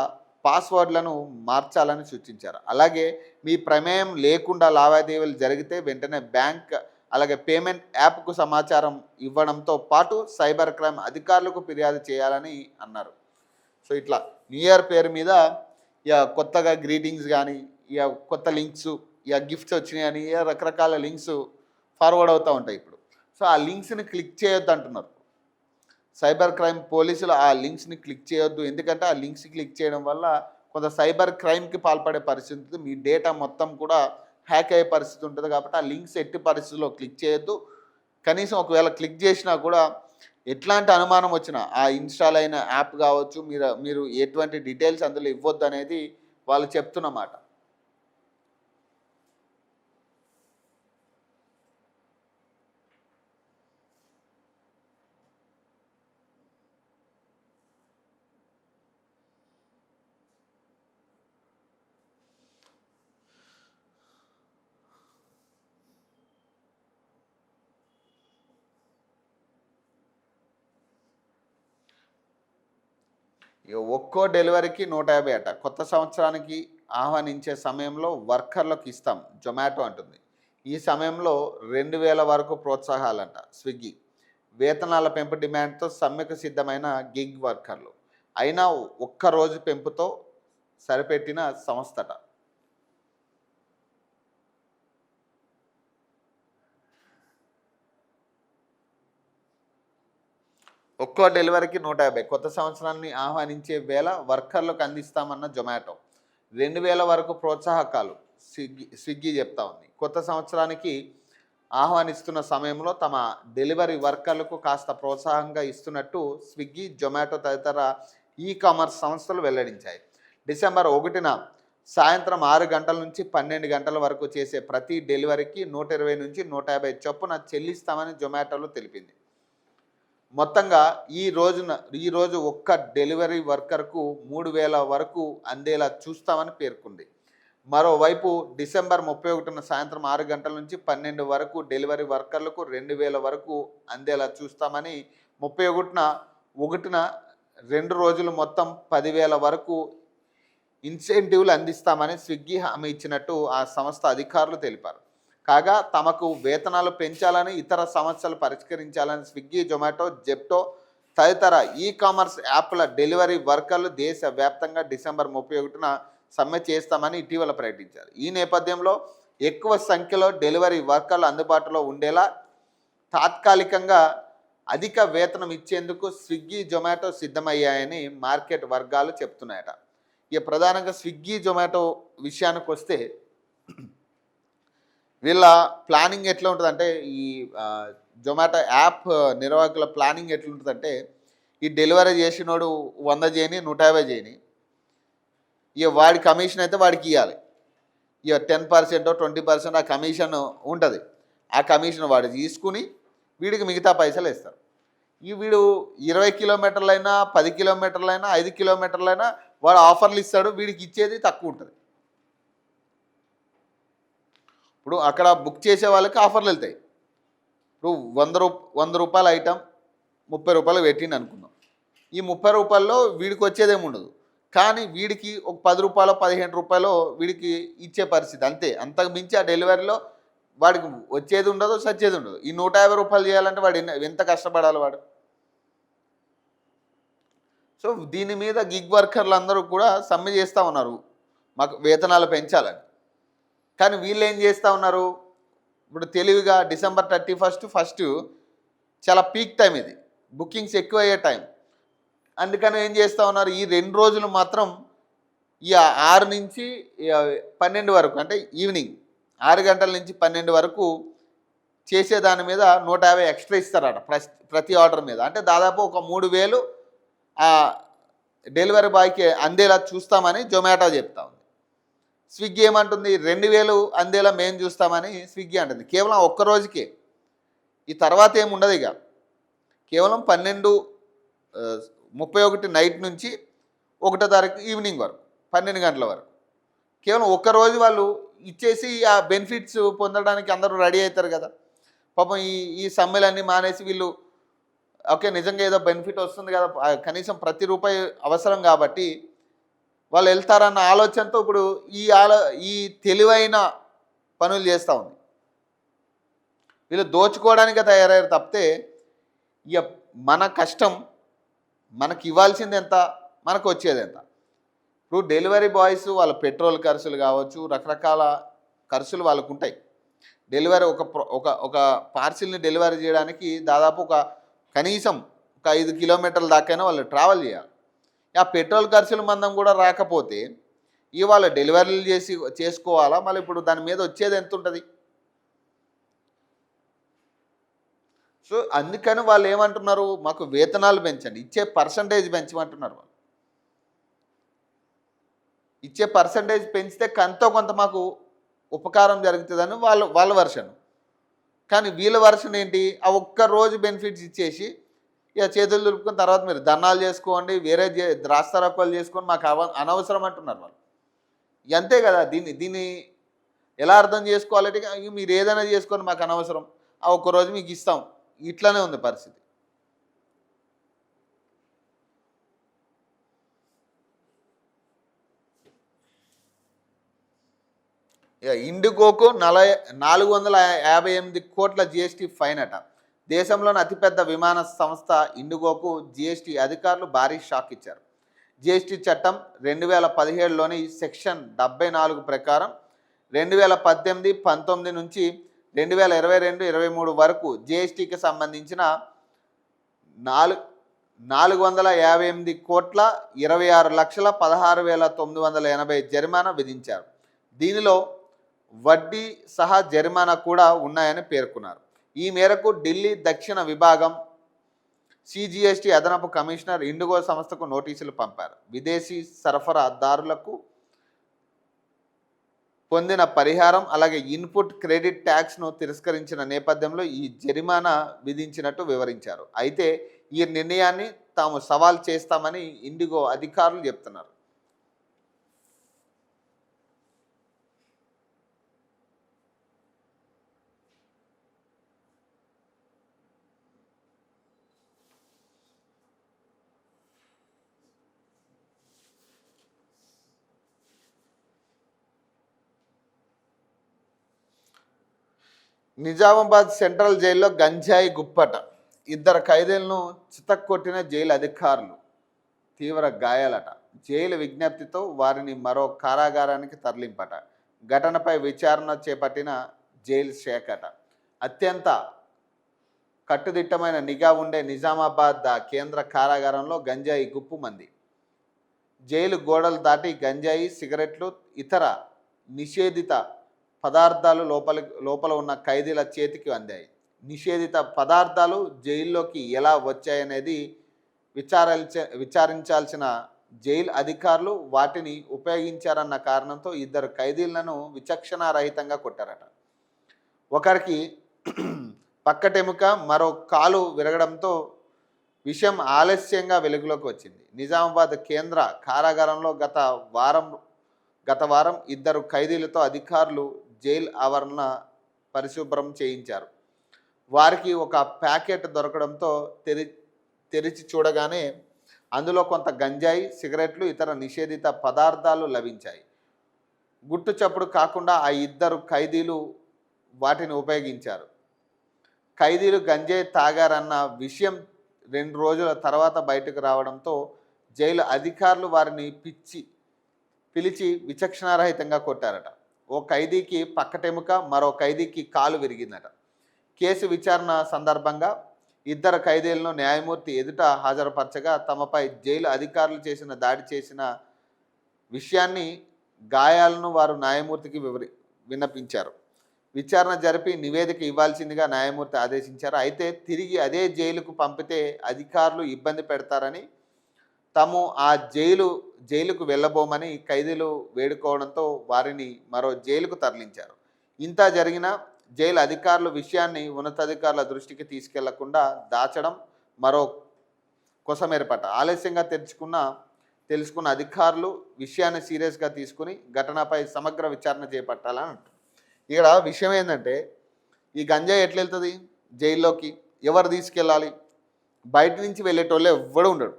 పాస్వర్డ్లను మార్చాలని సూచించారు. అలాగే మీ ప్రమేయం లేకుండా లావాదేవీలు జరిగితే వెంటనే బ్యాంక్, అలాగే పేమెంట్ యాప్కు సమాచారం ఇవ్వడంతో పాటు సైబర్ క్రైమ్ అధికారులకు ఫిర్యాదు చేయాలని అన్నారు. సో ఇట్లా న్యూ ఇయర్ పేరు మీద ఇక కొత్తగా గ్రీటింగ్స్ కానీ, ఇక కొత్త లింక్స్, ఇక గిఫ్ట్స్ వచ్చినాయని ఇక రకరకాల లింక్స్ ఫార్వర్డ్ అవుతూ ఉంటాయి ఇప్పుడు. సో ఆ లింక్స్ని క్లిక్ చేయొద్దు అంటున్నారు సైబర్ క్రైమ్ పోలీసులు. ఆ లింక్స్ని క్లిక్ చేయొద్దు, ఎందుకంటే ఆ లింక్స్ క్లిక్ చేయడం వల్ల కొంత సైబర్ క్రైమ్కి పాల్పడే పరిస్థితి ఉంటుంది. మీ డేటా మొత్తం కూడా హ్యాక్ అయ్యే పరిస్థితి ఉంటుంది. కాబట్టి ఆ లింక్స్ ఎట్టి పరిస్థితుల్లో క్లిక్ చేయొద్దు. కనీసం ఒకవేళ క్లిక్ చేసినా కూడా ఎట్లాంటి అనుమానం వచ్చినా ఆ ఇన్స్టాల్ అయిన యాప్ కావచ్చు, మీరు ఎటువంటి డీటెయిల్స్ అందులో ఇవ్వద్దు అనేది వాళ్ళు చెప్తున్నమాట. ఇక ఒక్కో డెలివరీకి 150 అట. కొత్త సంవత్సరానికి ఆహ్వానించే సమయంలో వర్కర్లకు ఇస్తాం జొమాటో అంటుంది. ఈ సమయంలో 2000 వరకు ప్రోత్సాహాలంట స్విగ్గీ. వేతనాల పెంపు డిమాండ్తో సమ్మెకు సిద్ధమైన గిగ్ వర్కర్లు. అయినా ఒక్కరోజు పెంపుతో సరిపెట్టిన సంస్థట. ఒక్కో డెలివరీకి 150. కొత్త సంవత్సరాన్ని ఆహ్వానించే వేళ వర్కర్లకు అందిస్తామన్న జొమాటో. 2000 వరకు ప్రోత్సాహకాలు స్విగ్గీ చెప్తా ఉంది. కొత్త సంవత్సరానికి ఆహ్వానిస్తున్న సమయంలో తమ డెలివరీ వర్కర్లకు కాస్త ప్రోత్సాహంగా ఇస్తున్నట్టు స్విగ్గీ, జొమాటో తదితర కామర్స్ సంస్థలు వెల్లడించాయి. డిసెంబర్ 1న సాయంత్రం 6 గంటల నుంచి 12 గంటల వరకు చేసే ప్రతి డెలివరీకి 120 నుంచి 150 చొప్పున చెల్లిస్తామని జొమాటోలో తెలిపింది. మొత్తంగా ఈరోజు ఒక్క డెలివరీ వర్కర్కు 3000 వరకు అందేలా చూస్తామని పేర్కొంది. మరోవైపు డిసెంబర్ 31న సాయంత్రం 6 గంటల నుంచి 12 వరకు డెలివరీ వర్కర్లకు 2000 వరకు అందేలా చూస్తామని, 31న 2 రోజులు మొత్తం 10,000 వరకు ఇన్సెంటివ్లు అందిస్తామని స్విగ్గీ హామీ ఇచ్చినట్టు ఆ సంస్థ అధికారులు తెలిపారు. కాగా తమకు వేతనాలు పెంచాలని, ఇతర సమస్యలు పరిష్కరించాలని స్విగ్గీ, జొమాటో, జెప్టో తదితర కామర్స్ యాప్ల డెలివరీ వర్కర్లు దేశవ్యాప్తంగా డిసెంబర్ 31న సమ్మె చేస్తామని ఇటీవల ప్రకటించారు. ఈ నేపథ్యంలో ఎక్కువ సంఖ్యలో డెలివరీ వర్కర్లు అందుబాటులో ఉండేలా తాత్కాలికంగా అధిక వేతనం ఇచ్చేందుకు స్విగ్గీ, జొమాటో సిద్ధమయ్యాయని మార్కెట్ వర్గాలు చెప్తున్నాయట. ఇక ప్రధానంగా స్విగ్గీ, జొమాటో విషయానికి వస్తే వీళ్ళ ప్లానింగ్ ఎట్లా ఉంటుందంటే, ఈ జొమాటో యాప్ నిర్వాహకుల ప్లానింగ్ ఎట్లుంటుందంటే, ఈ డెలివరీ చేసినోడు 100 చేయని, 150 చేయని, ఇక వాడి కమిషన్ అయితే వాడికి ఇవ్వాలి. ఇక 10%, 20% ఆ కమిషన్ ఉంటుంది. ఆ కమిషన్ వాడు తీసుకుని వీడికి మిగతా పైసలు వేస్తారు. వీడు 20 కిలోమీటర్లైనా, 10 కిలోమీటర్లైనా, 5 కిలోమీటర్లైనా వాడు ఆఫర్లు ఇస్తాడు. వీడికి ఇచ్చేది తక్కువ ఉంటుంది. ఇప్పుడు అక్కడ బుక్ చేసే వాళ్ళకి ఆఫర్లు వెళ్తాయి. ఇప్పుడు 100 రూపాయల ఐటమ్ 30 రూపాయలు పెట్టిండి అనుకుందాం. ఈ 30 రూపాయల్లో వీడికి వచ్చేదేమి ఉండదు. కానీ వీడికి ఒక 10 రూపాయలు, 15 రూపాయలు వీడికి ఇచ్చే పరిస్థితి అంతే. అంతకు మించి ఆ డెలివరీలో వాడికి వచ్చేది ఉండదు, సచ్చేది ఉండదు. ఈ 150 రూపాయలు చేయాలంటే వాడు ఎంత కష్టపడాలి వాడు. సో దీని మీద గిగ్ వర్కర్లు అందరూ కూడా సమ్మె చేస్తూ ఉన్నారు. మాకు వేతనాలు పెంచాలని. కానీ వీళ్ళు ఏం చేస్తూ ఉన్నారు, ఇప్పుడు తెలివిగా డిసెంబర్ 31 చాలా పీక్ టైం, ఇది బుకింగ్స్ ఎక్కువ అయ్యే టైం. అందుకని ఏం చేస్తూ ఉన్నారు, ఈ 2 రోజులు మాత్రం ఈ 6 నుంచి 12 వరకు, అంటే ఈవినింగ్ 6 గంటల నుంచి 12 వరకు చేసే దాని మీద 150 ఎక్స్ట్రా ఇస్తారట ప్రతి ఆర్డర్ మీద. అంటే దాదాపు ఒక 3000 ఆ డెలివరీ బాయ్కి అందేలా చూస్తామని జొమాటో చెప్తా ఉంది. స్విగ్గీ ఏమంటుంది, 2000 అందేలా మేము చూస్తామని స్విగ్గీ అంటుంది. కేవలం ఒక్క రోజుకే, ఈ తర్వాత ఏముండదు ఇక. కేవలం 31 నైట్ నుంచి 1వ తారీఖు ఈవినింగ్ వరకు 12 గంటల వరకు, కేవలం ఒక్కరోజు వాళ్ళు ఇచ్చేసి ఆ బెనిఫిట్స్ పొందడానికి అందరూ రెడీ అవుతారు కదా. పాపం ఈ సమ్మెలన్నీ మానేసి వీళ్ళు ఓకే నిజంగా ఏదో బెనిఫిట్ వస్తుంది కదా, కనీసం ప్రతి రూపాయి అవసరం కాబట్టి వాళ్ళు వెళ్తారన్న ఆలోచనతో ఇప్పుడు ఈ తెలివైన పనులు చేస్తూ ఉంది. వీళ్ళు దోచుకోవడానికి తయారయ్యారు తప్పితే ఇక మన కష్టం, మనకి ఇవ్వాల్సింది ఎంత, మనకు వచ్చేది ఎంత. ఇప్పుడు డెలివరీ బాయ్స్ వాళ్ళ పెట్రోల్ ఖర్చులు కావచ్చు, రకరకాల ఖర్చులు వాళ్ళకు ఉంటాయి. డెలివరీ ఒక పార్సిల్ని డెలివరీ చేయడానికి దాదాపు కనీసం 5 కిలోమీటర్ల దాకైనా వాళ్ళు ట్రావెల్ చేయాలి. ఆ పెట్రోల్ ఖర్చుల మందం కూడా రాకపోతే ఇవాళ డెలివరీలు చేసుకోవాలా, మళ్ళీ ఇప్పుడు దాని మీద వచ్చేది ఎంత ఉంటుంది. సో అందుకని వాళ్ళు ఏమంటున్నారు, మాకు వేతనాలు పెంచండి, ఇచ్చే పర్సంటేజ్ పెంచమంటున్నారు. వాళ్ళు ఇచ్చే పర్సంటేజ్ పెంచితే కొంత మాకు ఉపకారం జరుగుతుందని వాళ్ళ వర్షన్. కానీ వీళ్ళ వర్షన్ ఏంటి, ఆ ఒక్క రోజు బెనిఫిట్స్ ఇచ్చేసి ఇక చేతులు దులుపుకున్న తర్వాత మీరు ధర్నాలు చేసుకోండి, వేరే రాస్తారోకోలు చేసుకొని మాకు అనవసరం అంటున్నారు వాళ్ళు. అంతే కదా. దీన్ని ఎలా అర్థం చేసుకోవాలంటే మీరు ఏదైనా చేసుకొని మాకు అనవసరం, ఆ ఒక్కరోజు మీకు ఇస్తాం, ఇట్లానే ఉంది పరిస్థితి. ఇక ఇండిగోకు 458 కోట్ల జిఎస్టీ ఫైన్ అట. దేశంలోని అతిపెద్ద విమాన సంస్థ ఇండిగోకు జిఎస్టీ అధికారులు భారీ షాక్ ఇచ్చారు. జిఎస్టీ చట్టం 2017లోని సెక్షన్ 74 ప్రకారం 2018-19 నుంచి 2022-23 వరకు జిఎస్టీకి సంబంధించిన 458 కోట్ల 26,16,980 జరిమానా విధించారు. దీనిలో వడ్డీ సహా జరిమానా కూడా ఉన్నాయని పేర్కొన్నారు. ఈ మేరకు ఢిల్లీ దక్షిణ విభాగం సిజిఎస్టీ అదనపు కమిషనర్ ఇండిగో సంస్థకు నోటీసులు పంపారు. విదేశీ సరఫరాదారులకు పొందిన పరిహారం అలాగే ఇన్పుట్ క్రెడిట్ ట్యాక్స్ను తిరస్కరించిన నేపథ్యంలో ఈ జరిమానా విధించినట్టు వివరించారు. అయితే ఈ నిర్ణయాన్ని తాము సవాల్ చేస్తామని ఇండిగో అధికారులు చెప్తున్నారు. నిజామాబాద్ సెంట్రల్ జైల్లో గంజాయి గుప్పట. 2 ఖైదీలను చితక్కొట్టిన జైలు అధికారులు, తీవ్ర గాయాలట. జైలు విజ్ఞప్తితో వారిని మరో కారాగారానికి తరలింపట. ఘటనపై విచారణ చేపట్టిన జైలు శాఖ అత్యంత కట్టుదిట్టమైన నిఘా ఉండే నిజామాబాద్ కేంద్ర కారాగారంలో గంజాయి గుప్పుమంది. జైలు గోడలు దాటి గంజాయి, సిగరెట్లు, ఇతర నిషేధిత పదార్థాలు లోపల ఉన్న ఖైదీల చేతికి అందాయి. నిషేధిత పదార్థాలు జైల్లోకి ఎలా వచ్చాయనేది విచారించాల్సిన జైలు అధికారులు వాటిని ఉపయోగించారన్న కారణంతో 2 ఖైదీలను విచక్షణారహితంగా కొట్టారట. ఒకరికి పక్కటెముక, మరో కాలు విరగడంతో విషయం ఆలస్యంగా వెలుగులోకి వచ్చింది. నిజామాబాద్ కేంద్ర కారాగారంలో గత వారం 2 ఖైదీలతో అధికారులు జైలు ఆవరణ పరిశుభ్రం చేయించారు. వారికి ఒక ప్యాకెట్ దొరకడంతో తెరిచి చూడగానే అందులో కొంత గంజాయి, సిగరెట్లు, ఇతర నిషేధిత పదార్థాలు లభించాయి. గుట్టు చప్పుడు కాకుండా ఆ 2 ఖైదీలు వాటిని ఉపయోగించారు. ఖైదీలు గంజాయి తాగారన్న విషయం 2 రోజుల తర్వాత బయటకు రావడంతో జైలు అధికారులు వారిని పిలిచి విచక్షణారహితంగా కొట్టారట. ఓ ఖైదీకి పక్కటెముక, మరో ఖైదీకి కాలు విరిగిందట. కేసు విచారణ సందర్భంగా ఇద్దరు ఖైదీలను న్యాయమూర్తి ఎదుట హాజరుపరచగా తమపై జైలు అధికారులు దాడి చేసిన విషయాన్ని, గాయాలను వారు న్యాయమూర్తికి విన్నపించారు. విచారణ జరిపి నివేదిక ఇవ్వాల్సిందిగా న్యాయమూర్తి ఆదేశించారు. అయితే తిరిగి అదే జైలుకు పంపితే అధికారులు ఇబ్బంది పెడతారని తాము ఆ జైలుకు వెళ్ళబోమని ఖైదీలు వేడుకోవడంతో వారిని మరో జైలుకు తరలించారు. ఇంత జరిగిన జైలు అధికారులు విషయాన్ని ఉన్నతాధికారుల దృష్టికి తీసుకెళ్లకుండా దాచడం మరో కొసమెరపట. ఆలస్యంగా తెలుసుకున్న అధికారులు విషయాన్ని సీరియస్గా తీసుకుని ఘటనపై సమగ్ర విచారణ చేపట్టాలని అంటారు. ఇక్కడ విషయం ఏంటంటే, ఈ గంజాయి ఎట్లా వెళ్తుంది జైల్లోకి? ఎవరు తీసుకెళ్ళాలి? బయట నుంచి వెళ్ళేటోళ్ళు ఎవ్వడు ఉండడు,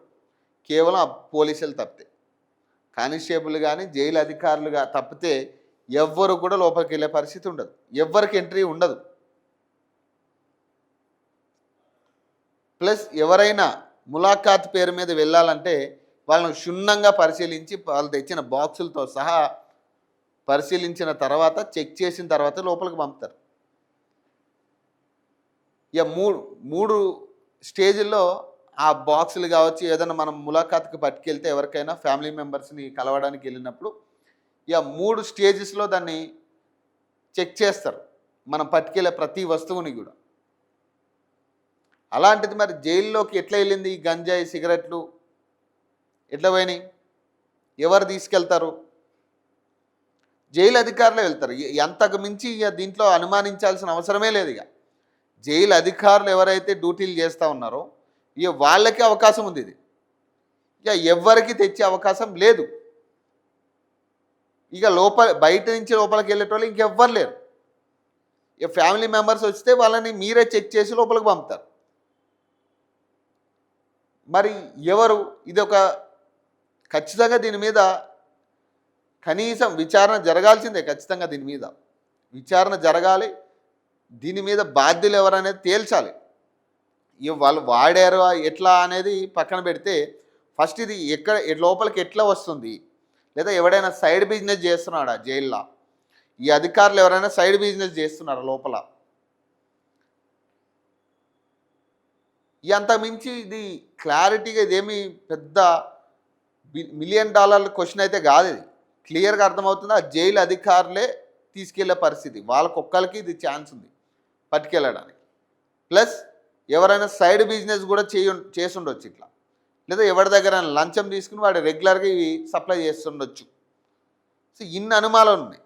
కేవలం పోలీసులు తప్పితే. కానిస్టేబుల్ కానీ జైలు అధికారులుగా తప్పితే ఎవ్వరు కూడా లోపలికి వెళ్ళే పరిస్థితి ఉండదు, ఎవ్వరికి ఎంట్రీ ఉండదు. ప్లస్ ఎవరైనా ములాఖాత్ పేరు మీద వెళ్ళాలంటే వాళ్ళను క్షుణ్ణంగా పరిశీలించి వాళ్ళు తెచ్చిన బాక్సులతో సహా పరిశీలించిన తర్వాత, చెక్ చేసిన తర్వాత లోపలికి పంపుతారు. ఇక మూడు స్టేజ్ల్లో ఆ బాక్సులు కావచ్చు, ఏదైనా మనం ములాఖాత్కి పట్టుకెళ్తే ఎవరికైనా ఫ్యామిలీ మెంబర్స్ని కలవడానికి వెళ్ళినప్పుడు ఇక 3 స్టేజెస్లో దాన్ని చెక్ చేస్తారు, మనం పట్టుకెళ్ళే ప్రతి వస్తువుని కూడా. అలాంటిది మరి జైల్లోకి ఎట్లా వెళ్ళింది ఈ గంజాయి, సిగరెట్లు ఎట్లా పోయినాయి? ఎవరు తీసుకెళ్తారు? జైలు అధికారులే వెళ్తారు. అంతకు మించి ఇక దీంట్లో అనుమానించాల్సిన అవసరమే లేదు. ఇక జైలు అధికారులు ఎవరైతే డ్యూటీలు చేస్తూ ఉన్నారో ఇక వాళ్ళకి అవకాశం ఉంది. ఇది ఇక ఎవ్వరికి తెచ్చే అవకాశం లేదు. ఇక బయట నుంచి లోపలికి వెళ్ళేటోళ్ళు ఇంకెవ్వరు లేరు. ఇక ఫ్యామిలీ మెంబర్స్ వస్తే వాళ్ళని మీరే చెక్ చేసి లోపలికి పంపుతారు. మరి ఎవరు? ఇది ఒక ఖచ్చితంగా దీని మీద కనీసం విచారణ జరగాల్సిందే. ఖచ్చితంగా దీని మీద విచారణ జరగాలి. దీని మీద బాధ్యులు ఎవరనేది తేల్చాలి. వాళ్ళు వాడారు ఎట్లా అనేది పక్కన పెడితే, ఫస్ట్ ఇది లోపలికి ఎట్లా వస్తుంది, లేదా ఎవడైనా సైడ్ బిజినెస్ చేస్తున్నాడా జైల్లో? ఈ అధికారులు ఎవరైనా సైడ్ బిజినెస్ చేస్తున్నారా లోపల? అంత మించి ఇది క్లారిటీగా ఇదేమి పెద్ద $1 మిలియన్ క్వశ్చన్ అయితే కాదు. ఇది క్లియర్గా అర్థమవుతుంది. ఆ జైలు అధికారులే తీసుకెళ్లే పరిస్థితి, వాళ్ళకొక్కరికి ఇది ఛాన్స్ ఉంది పట్టుకెళ్ళడానికి. ప్లస్ ఎవరైనా సైడ్ బిజినెస్ కూడా చేసి ఉండొచ్చు ఇట్లా, లేదా ఎవరి దగ్గర లంచం తీసుకుని వాడు రెగ్యులర్గా ఇవి సప్లై చేస్తుండొచ్చు. సో ఇన్ని అనుమానాలు ఉన్నాయి.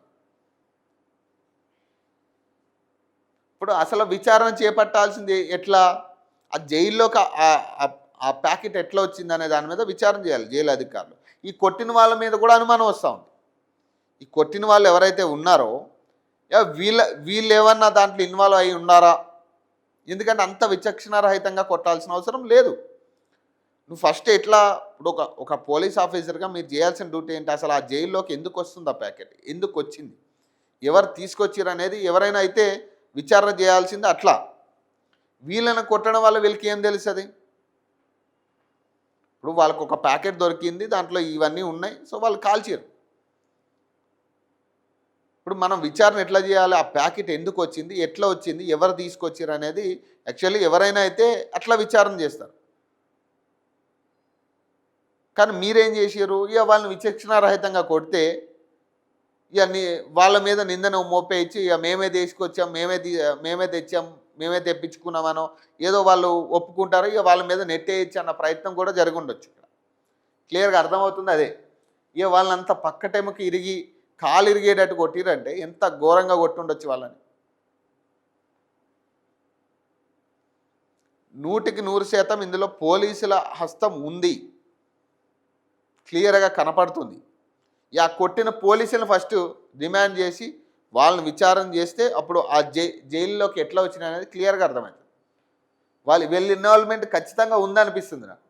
ఇప్పుడు అసలు విచారణ చేపట్టాల్సింది ఎట్లా? ఆ జైల్లోకి ఆ ప్యాకెట్ ఎట్లా వచ్చింది అనే దాని మీద విచారణ చేయాలి జైలు అధికారులు. ఈ కొట్టిన వాళ్ళ మీద కూడా అనుమానం వస్తూ ఉంది. ఈ కొట్టిన వాళ్ళు ఎవరైతే ఉన్నారో వీళ్ళు ఏమన్నా దాంట్లో ఇన్వాల్వ్ అయి ఉన్నారా? ఎందుకంటే అంత విచక్షణారహితంగా కొట్టాల్సిన అవసరం లేదు. నువ్వు ఫస్ట్ ఎట్లా, ఇప్పుడు ఒక పోలీస్ ఆఫీసర్గా మీరు చేయాల్సిన డ్యూటీ ఏంటి? అసలు ఆ జైల్లోకి ఎందుకు వస్తుంది ఆ ప్యాకెట్, ఎందుకు వచ్చింది, ఎవరు తీసుకొచ్చారు అనేది ఎవరైనా అయితే విచారణ చేయాల్సింది. అట్లా వీళ్ళని కొట్టడం వల్ల వీళ్ళకి ఏం తెలుస్తుంది? ఇప్పుడు వాళ్ళకు ఒక ప్యాకెట్ దొరికింది, దాంట్లో ఇవన్నీ ఉన్నాయి, సో వాళ్ళు కాల్చారు. ఇప్పుడు మనం విచారణ ఎట్లా చేయాలి? ఆ ప్యాకెట్ ఎందుకు వచ్చింది, ఎట్లా వచ్చింది, ఎవరు తీసుకొచ్చారు అనేది యాక్చువల్లీ ఎవరైనా అయితే అట్లా విచారణ చేస్తారు. కానీ మీరేం చేసారు? వాళ్ళని విచక్షణారహితంగా కొడితే వాళ్ళ మీద నిందను మోపేయించి మేమే తీసుకొచ్చాం, మేమే తెచ్చాం, మేమే తెప్పించుకున్నామనో ఏదో వాళ్ళు ఒప్పుకుంటారు, వాళ్ళ మీద నెట్టేయచ్చు అన్న ప్రయత్నం కూడా జరిగి ఉండొచ్చు. ఇక్కడ క్లియర్గా అర్థమవుతుంది అదే. వాళ్ళంత పక్కటెముకి కాలు ఇరిగేటట్టు కొట్టిరంటే ఎంత ఘోరంగా కొట్టుండొచ్చు వాళ్ళని. 100% ఇందులో పోలీసుల హస్తం ఉంది, క్లియర్గా కనపడుతుంది. కొట్టిన పోలీసులను ఫస్ట్ డిమాండ్ చేసి వాళ్ళని విచారణ చేస్తే అప్పుడు ఆ జైల్లోకి ఎట్లా వచ్చినాయి అనేది క్లియర్గా అర్థమవుతుంది. వీళ్ళ ఇన్వాల్వ్మెంట్ ఖచ్చితంగా ఉందనిపిస్తుంది నాకు.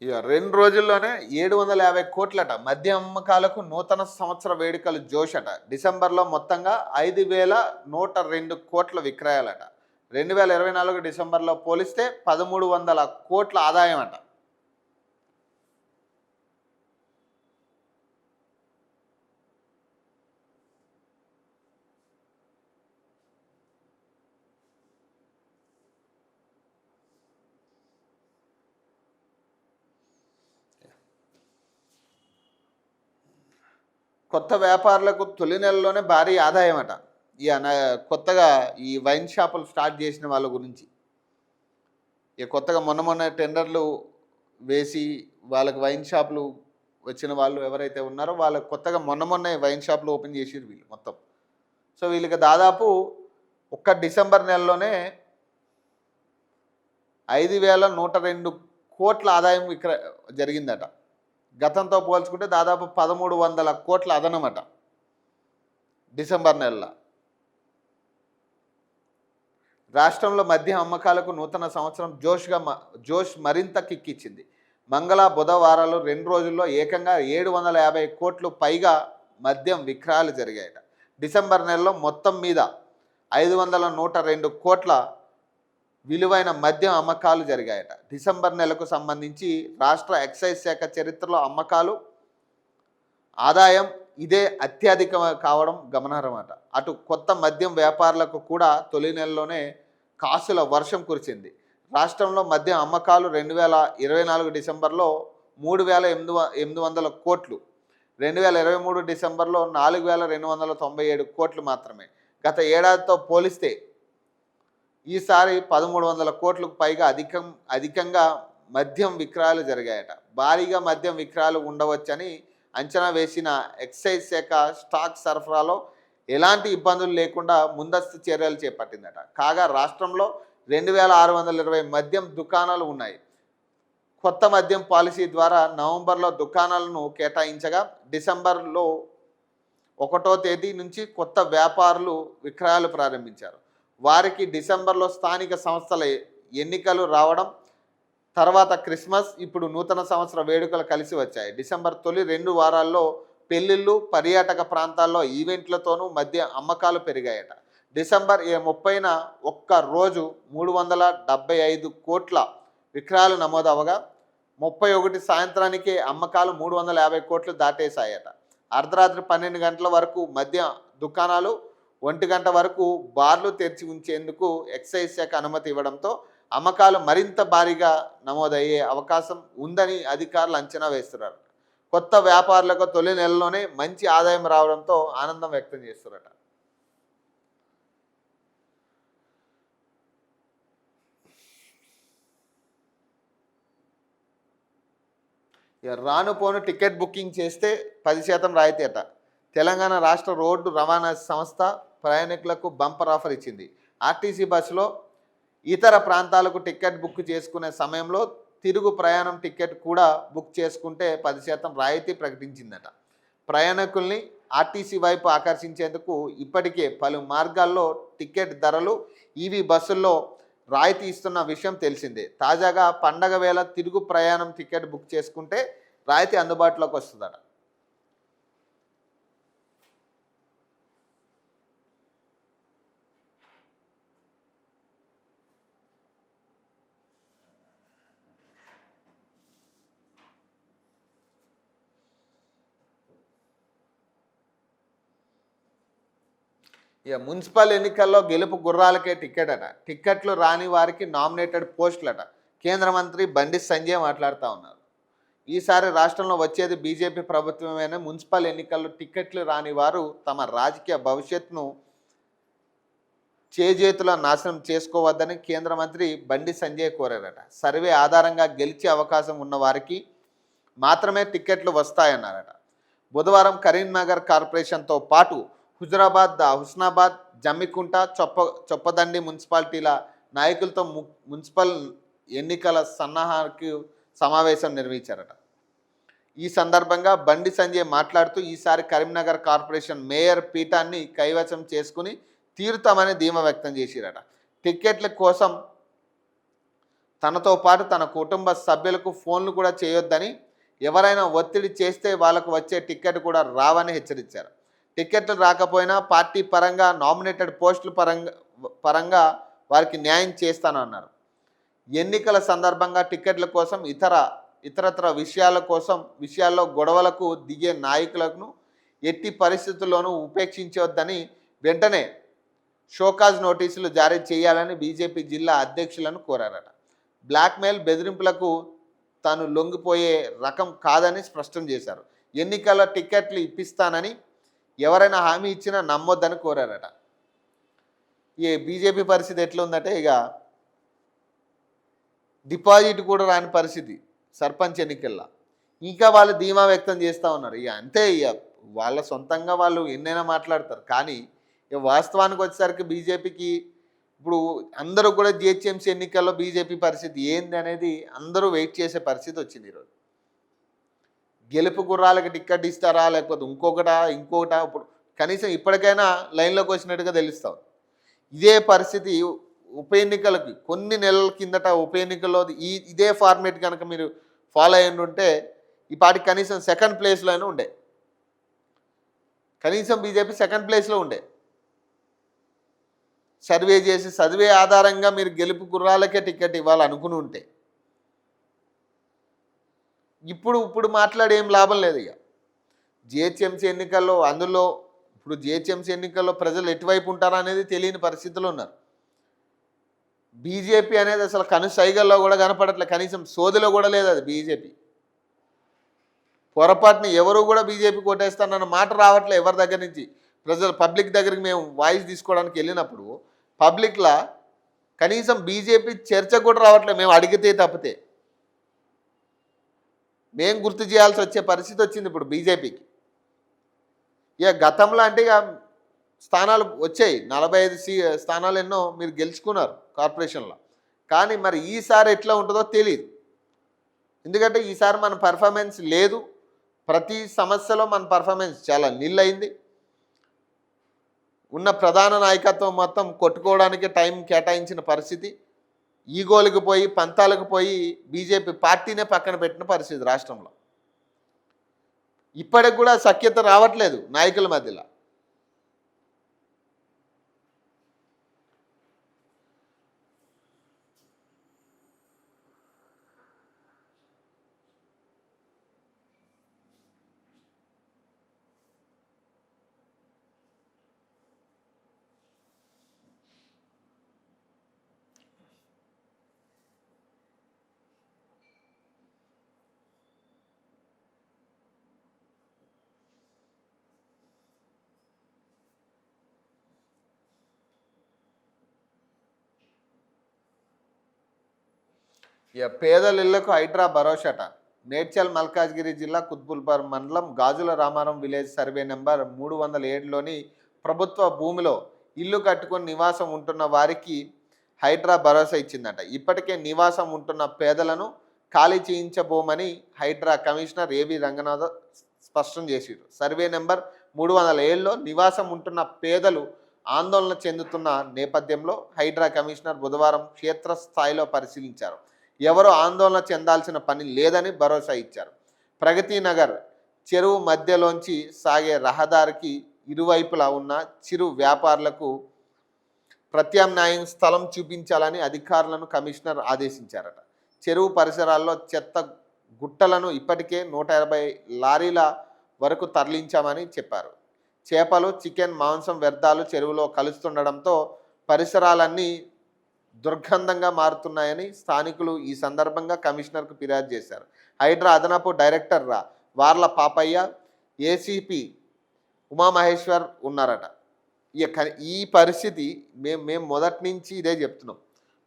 ఇక 2 రోజుల్లోనే 750 కోట్లట మద్య అమ్మకాలకు నూతన సంవత్సర వేడుకలు జోషట. డిసెంబర్లో మొత్తంగా 5,102 కోట్ల విక్రయాలట. 2024 డిసెంబర్లో పోలిస్తే 1,300 కోట్ల ఆదాయం అట. కొత్త వ్యాపారులకు తొలి నెలలోనే భారీ ఆదాయం అట. ఈ కొత్తగా ఈ వైన్ షాపులు స్టార్ట్ చేసిన వాళ్ళ గురించి ఇక కొత్తగా మొన్న టెండర్లు వేసి వాళ్ళకి వైన్ షాపులు వచ్చిన వాళ్ళు ఎవరైతే ఉన్నారో వాళ్ళకి కొత్తగా మొన్న వైన్ షాపులు ఓపెన్ చేసిరు వీళ్ళు మొత్తం. సో వీళ్ళకి దాదాపు ఒక్క డిసెంబర్ నెలలోనే 5,102 కోట్ల ఆదాయం జరిగిందట. గతంతో పోల్చుకుంటే దాదాపు 1,300 కోట్ల అదనమట డిసెంబర్ నెలలో. రాష్ట్రంలో మద్యం అమ్మకాలకు నూతన సంవత్సరం జోష్ మరింత కిక్కిచ్చింది. మంగళ బుధవారాలు 2 రోజుల్లో ఏకంగా 750 కోట్లు పైగా మద్యం విక్రయాలు జరిగాయట. డిసెంబర్ నెలలో మొత్తం మీద 5,102 కోట్ల విలువైన మద్యం అమ్మకాలు జరిగాయట. డిసెంబర్ నెలకు సంబంధించి రాష్ట్ర ఎక్సైజ్ శాఖ చరిత్రలో అమ్మకాలు ఆదాయం ఇదే అత్యధిక కావడం గమనార్హమట. అటు కొత్త మద్యం వ్యాపారులకు కూడా తొలి నెలలోనే కాసుల వర్షం కురిచింది. రాష్ట్రంలో మద్యం అమ్మకాలు 2024 డిసెంబర్లో 3,800 కోట్లు, 2023 డిసెంబర్లో 4,297 కోట్లు మాత్రమే. గత ఏడాదితో పోలిస్తే ఈసారి 1,300 కోట్లకు పైగా అధికంగా మద్యం విక్రయాలు జరిగాయట. భారీగా మద్యం విక్రయాలు ఉండవచ్చని అంచనా వేసిన ఎక్సైజ్ శాఖ స్టాక్ సరఫరాలో ఎలాంటి ఇబ్బందులు లేకుండా ముందస్తు చర్యలు చేపట్టిందట. కాగా రాష్ట్రంలో 2,620 మద్యం దుకాణాలు ఉన్నాయి. కొత్త మద్యం పాలసీ ద్వారా నవంబర్లో దుకాణాలను కేటాయించగా డిసెంబర్లో 1వ తేదీ నుంచి కొత్త వ్యాపారులు విక్రయాలు ప్రారంభించారు. వారికి డిసెంబర్లో స్థానిక సంస్థల ఎన్నికలు రావడం, తర్వాత క్రిస్మస్, ఇప్పుడు నూతన సంవత్సర వేడుకలు కలిసి వచ్చాయి. డిసెంబర్ తొలి 2 వారాల్లో పెళ్లిళ్ళు, పర్యాటక ప్రాంతాల్లో ఈవెంట్లతోనూ మద్య అమ్మకాలు పెరిగాయట. డిసెంబర్ 30న ఒక్క రోజు 375 కోట్ల విక్రయాలు నమోదవగా 31 సాయంత్రానికే అమ్మకాలు 350 కోట్లు దాటేశాయట. అర్ధరాత్రి 12 గంటల వరకు మద్య దుకాణాలు, 1 గంట వరకు బార్లు తెరిచి ఉంచేందుకు ఎక్సైజ్ శాఖ అనుమతి ఇవ్వడంతో అమ్మకాలు మరింత భారీగా నమోదయ్యే అవకాశం ఉందని అధికారులు అంచనా వేస్తున్నారు. కొత్త వ్యాపారులకు తొలి నెలలోనే మంచి ఆదాయం రావడంతో ఆనందం వ్యక్తం చేస్తున్నారట. రాను పోను టికెట్ బుకింగ్ చేస్తే 10% రాయితీ అట. తెలంగాణ రాష్ట్ర రోడ్డు రవాణా సంస్థ ప్రయాణికులకు బంపర్ ఆఫర్ ఇచ్చింది. ఆర్టీసీ బస్సులో ఇతర ప్రాంతాలకు టికెట్ బుక్ చేసుకునే సమయంలో తిరుగు ప్రయాణం టికెట్ కూడా బుక్ చేసుకుంటే 10% రాయితీ ప్రకటించిందట. ప్రయాణికుల్ని ఆర్టీసీ వైపు ఆకర్షించేందుకు ఇప్పటికే పలు మార్గాల్లో టికెట్ ధరలు ఈవీ బస్సుల్లో రాయితీ ఇస్తున్న విషయం తెలిసిందే. తాజాగా పండగ వేళ తిరుగు ప్రయాణం టికెట్ బుక్ చేసుకుంటే రాయితీ అందుబాటులోకి వస్తుందట. ఇక మున్సిపల్ ఎన్నికల్లో గెలుపు గుర్రాలకే టికెట్ అట. టిక్కెట్లు రాని వారికి నామినేటెడ్ పోస్టులట. కేంద్ర మంత్రి బండి సంజయ్ మాట్లాడుతూ ఉన్నారు. ఈసారి రాష్ట్రంలో వచ్చేది బీజేపీ ప్రభుత్వమైన మున్సిపల్ ఎన్నికల్లో టిక్కెట్లు రాని వారు తమ రాజకీయ భవిష్యత్తును చేజేతుల నాశనం చేసుకోవద్దని కేంద్ర మంత్రి బండి సంజయ్ కోరారట. సర్వే ఆధారంగా గెలిచే అవకాశం ఉన్న వారికి మాత్రమే టిక్కెట్లు వస్తాయన్నారట. బుధవారం కరీంనగర్ కార్పొరేషన్తో పాటు హుస్నాబాద్, జమ్మికుంట, చొప్పదండి మున్సిపాలిటీల నాయకులతో మున్సిపల్ ఎన్నికల సన్నాహానికి సమావేశం నిర్వహించారట. ఈ సందర్భంగా బండి సంజయ్ మాట్లాడుతూ ఈసారి కరీంనగర్ కార్పొరేషన్ మేయర్ పీఠాన్ని కైవసం చేసుకుని తీరుతామని ధీమా వ్యక్తం చేసిరట. టిక్కెట్ల కోసం తనతో పాటు తన కుటుంబ సభ్యులకు ఫోన్లు కూడా చేయొద్దని, ఎవరైనా ఒత్తిడి చేస్తే వాళ్ళకు వచ్చే టికెట్ కూడా రావని హెచ్చరించారు. టికెట్లు రాకపోయినా పార్టీ పరంగా నామినేటెడ్ పోస్టుల పరంగా వారికి న్యాయం చేస్తానన్నారు. ఎన్నికల సందర్భంగా టికెట్ల కోసం ఇతరత్ర విషయాల్లో గొడవలకు దిగే నాయకులను ఎట్టి పరిస్థితుల్లోనూ ఉపేక్షించవద్దని వెంటనే షోకాజ్ నోటీసులు జారీ చేయాలని బీజేపీ జిల్లా అధ్యక్షులను కోరారట. బ్లాక్మెయిల్ బెదిరింపులకు తాను లొంగిపోయే రకం కాదని స్పష్టం చేశారు. ఎన్నికల టికెట్లు ఇప్పిస్తానని ఎవరైనా హామీ ఇచ్చినా నమ్మొద్దని కోరారట. ఈ బీజేపీ పరిస్థితి ఎట్లా ఉందంటే, ఇక డిపాజిట్ కూడా రాని పరిస్థితి సర్పంచ్ ఎన్నికల్లో. ఇంకా వాళ్ళు ధీమా వ్యక్తం చేస్తూ ఉన్నారు. ఇక అంతే, ఇక వాళ్ళ సొంతంగా వాళ్ళు ఎన్నైనా మాట్లాడతారు. కానీ ఇక వాస్తవానికి వచ్చేసరికి బీజేపీకి ఇప్పుడు అందరూ కూడా జిహెచ్ఎంసీ ఎన్నికల్లో బీజేపీ పరిస్థితి ఏంది అనేది అందరూ వెయిట్ చేసే పరిస్థితి వచ్చింది ఈరోజు. గెలుపు గుర్రాలకు టికెట్ ఇస్తారా, లేకపోతే ఇంకొకటా. ఇప్పుడు కనీసం ఇప్పటికైనా లైన్లోకి వచ్చినట్టుగా తెలుస్తాం. ఇదే పరిస్థితి ఉప ఎన్నికలకి కొన్ని నెలల కిందట ఉప ఎన్నికల్లో ఇదే ఫార్మేట్ కనుక మీరు ఫాలో అయ్యి ఉంటే ఈ పార్టీ కనీసం సెకండ్ ప్లేస్లో అయినా ఉండే. కనీసం బీజేపీ సెకండ్ ప్లేస్లో ఉండే. సర్వే ఆధారంగా మీరు గెలుపు గుర్రాలకే టికెట్ ఇవ్వాలనుకుని ఉంటే ఇప్పుడు మాట్లాడే ఏం లాభం లేదు. ఇక జిహెచ్ఎంసీ ఎన్నికల్లో ఇప్పుడు జిహెచ్ఎంసీ ఎన్నికల్లో ప్రజలు ఎటువైపు ఉంటారా అనేది తెలియని పరిస్థితులు ఉన్నారు. బీజేపీ అనేది అసలు కనుసైగల్లో కూడా కనపడట్లేదు, కనీసం సోదిలో కూడా లేదు అది బీజేపీ. పొరపాటుని ఎవరు కూడా బీజేపీ కొట్టేస్తానన్న మాట రావట్లేదు ఎవరి దగ్గర నుంచి. ప్రజలు పబ్లిక్ దగ్గరికి మేము వాయిస్ తీసుకోవడానికి వెళ్ళినప్పుడు పబ్లిక్లా కనీసం బీజేపీ చర్చ కూడా రావట్లేదు, మేము అడిగితే తప్పితే. మేము గుర్తు చేయాల్సి వచ్చే పరిస్థితి వచ్చింది ఇప్పుడు బీజేపీకి. ఇక గతంలో అంటే ఇక స్థానాలు వచ్చాయి, 45 స్థానాలు ఎన్నో మీరు గెలుచుకున్నారు కార్పొరేషన్లో. కానీ మరి ఈసారి ఎట్లా ఉంటుందో తెలియదు. ఎందుకంటే ఈసారి మన పర్ఫార్మెన్స్ లేదు. ప్రతి సమస్యలో మన పర్ఫార్మెన్స్ చాలా నిల్లయింది. ఉన్న ప్రధాన నాయకత్వం మొత్తం కొట్టుకోవడానికి టైం కేటాయించిన పరిస్థితి. ఈగోలకు పోయి పంతాలకు పోయి బీజేపీ పార్టీనే పక్కన పెట్టిన పరిస్థితి రాష్ట్రంలో. ఇప్పటికి కూడా సఖ్యత రావట్లేదు నాయకుల మధ్యలో. ఇక పేదల ఇళ్లకు హైడ్రా భరోసాట. మేడ్చల్ మల్కాజ్గిరి జిల్లా కుత్బుల్పూర్ మండలం గాజుల రామారం విలేజ్ సర్వే నెంబర్ 307లోని ప్రభుత్వ భూమిలో ఇల్లు కట్టుకొని నివాసం ఉంటున్న వారికి హైడ్రా భరోసా ఇచ్చిందట. ఇప్పటికే నివాసం ఉంటున్న పేదలను ఖాళీ చేయించబోమని హైడ్రా కమిషనర్ ఏవి రంగనాథ్ స్పష్టం చేశారు. సర్వే నెంబర్ 307లో నివాసం ఉంటున్న పేదలు ఆందోళన చెందుతున్న నేపథ్యంలో హైడ్రా కమిషనర్ బుధవారం క్షేత్రస్థాయిలో పరిశీలించారు. ఎవరూ ఆందోళన చెందాల్సిన పని లేదని భరోసా ఇచ్చారు. ప్రగతి నగర్ చెరువు మధ్యలోంచి సాగే రహదారికి ఇరువైపులా ఉన్న చిరు వ్యాపారులకు ప్రత్యామ్నాయం స్థలం చూపించాలని అధికారులను కమిషనర్ ఆదేశించారట. చెరువు పరిసరాల్లో చెత్త గుట్టలను ఇప్పటికే 180 లారీల వరకు తరలించామని చెప్పారు. చేపలు, చికెన్, మాంసం వ్యర్థాలు చెరువులో కలుస్తుండడంతో పరిసరాలన్నీ దుర్గంధంగా మారుతున్నాయని స్థానికులు ఈ సందర్భంగా కమిషనర్కు ఫిర్యాదు చేశారు. హైడ్రా అదనపు డైరెక్టర్ వార్ల పాపయ్య, ఏసీపీ ఉమామహేశ్వర్ ఉన్నారట. ఈ పరిస్థితి మేము మొదటి నుంచి ఇదే చెప్తున్నాం.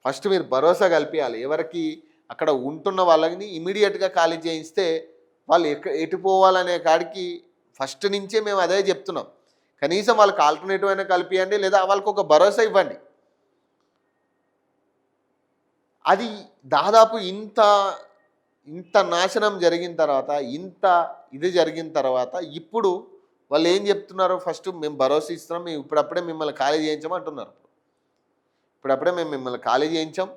ఫస్ట్ మీరు భరోసా కల్పించాలి. ఎవరికి అక్కడ ఉంటున్న వాళ్ళని ఇమీడియట్గా ఖాళీ చేయిస్తే వాళ్ళు ఎటు పోవాలనే కాడికి ఫస్ట్ నుంచే మేము అదే చెప్తున్నాం. కనీసం వాళ్ళకి ఆల్టర్నేటివ్ అయినా కల్పించండి, లేదా వాళ్ళకు ఒక భరోసా ఇవ్వండి. అది దాదాపు ఇంత నాశనం జరిగిన తర్వాత, ఇంత ఇది జరిగిన తర్వాత ఇప్పుడు వాళ్ళు ఏం చెప్తున్నారు? ఫస్ట్ మేము భరోసా ఇస్తున్నాం, మేము ఇప్పుడప్పుడే మిమ్మల్ని ఖాళీ చేయించాం అంటున్నారు. ఇప్పుడప్పుడే మేము మిమ్మల్ని ఖాళీ చేయించాం,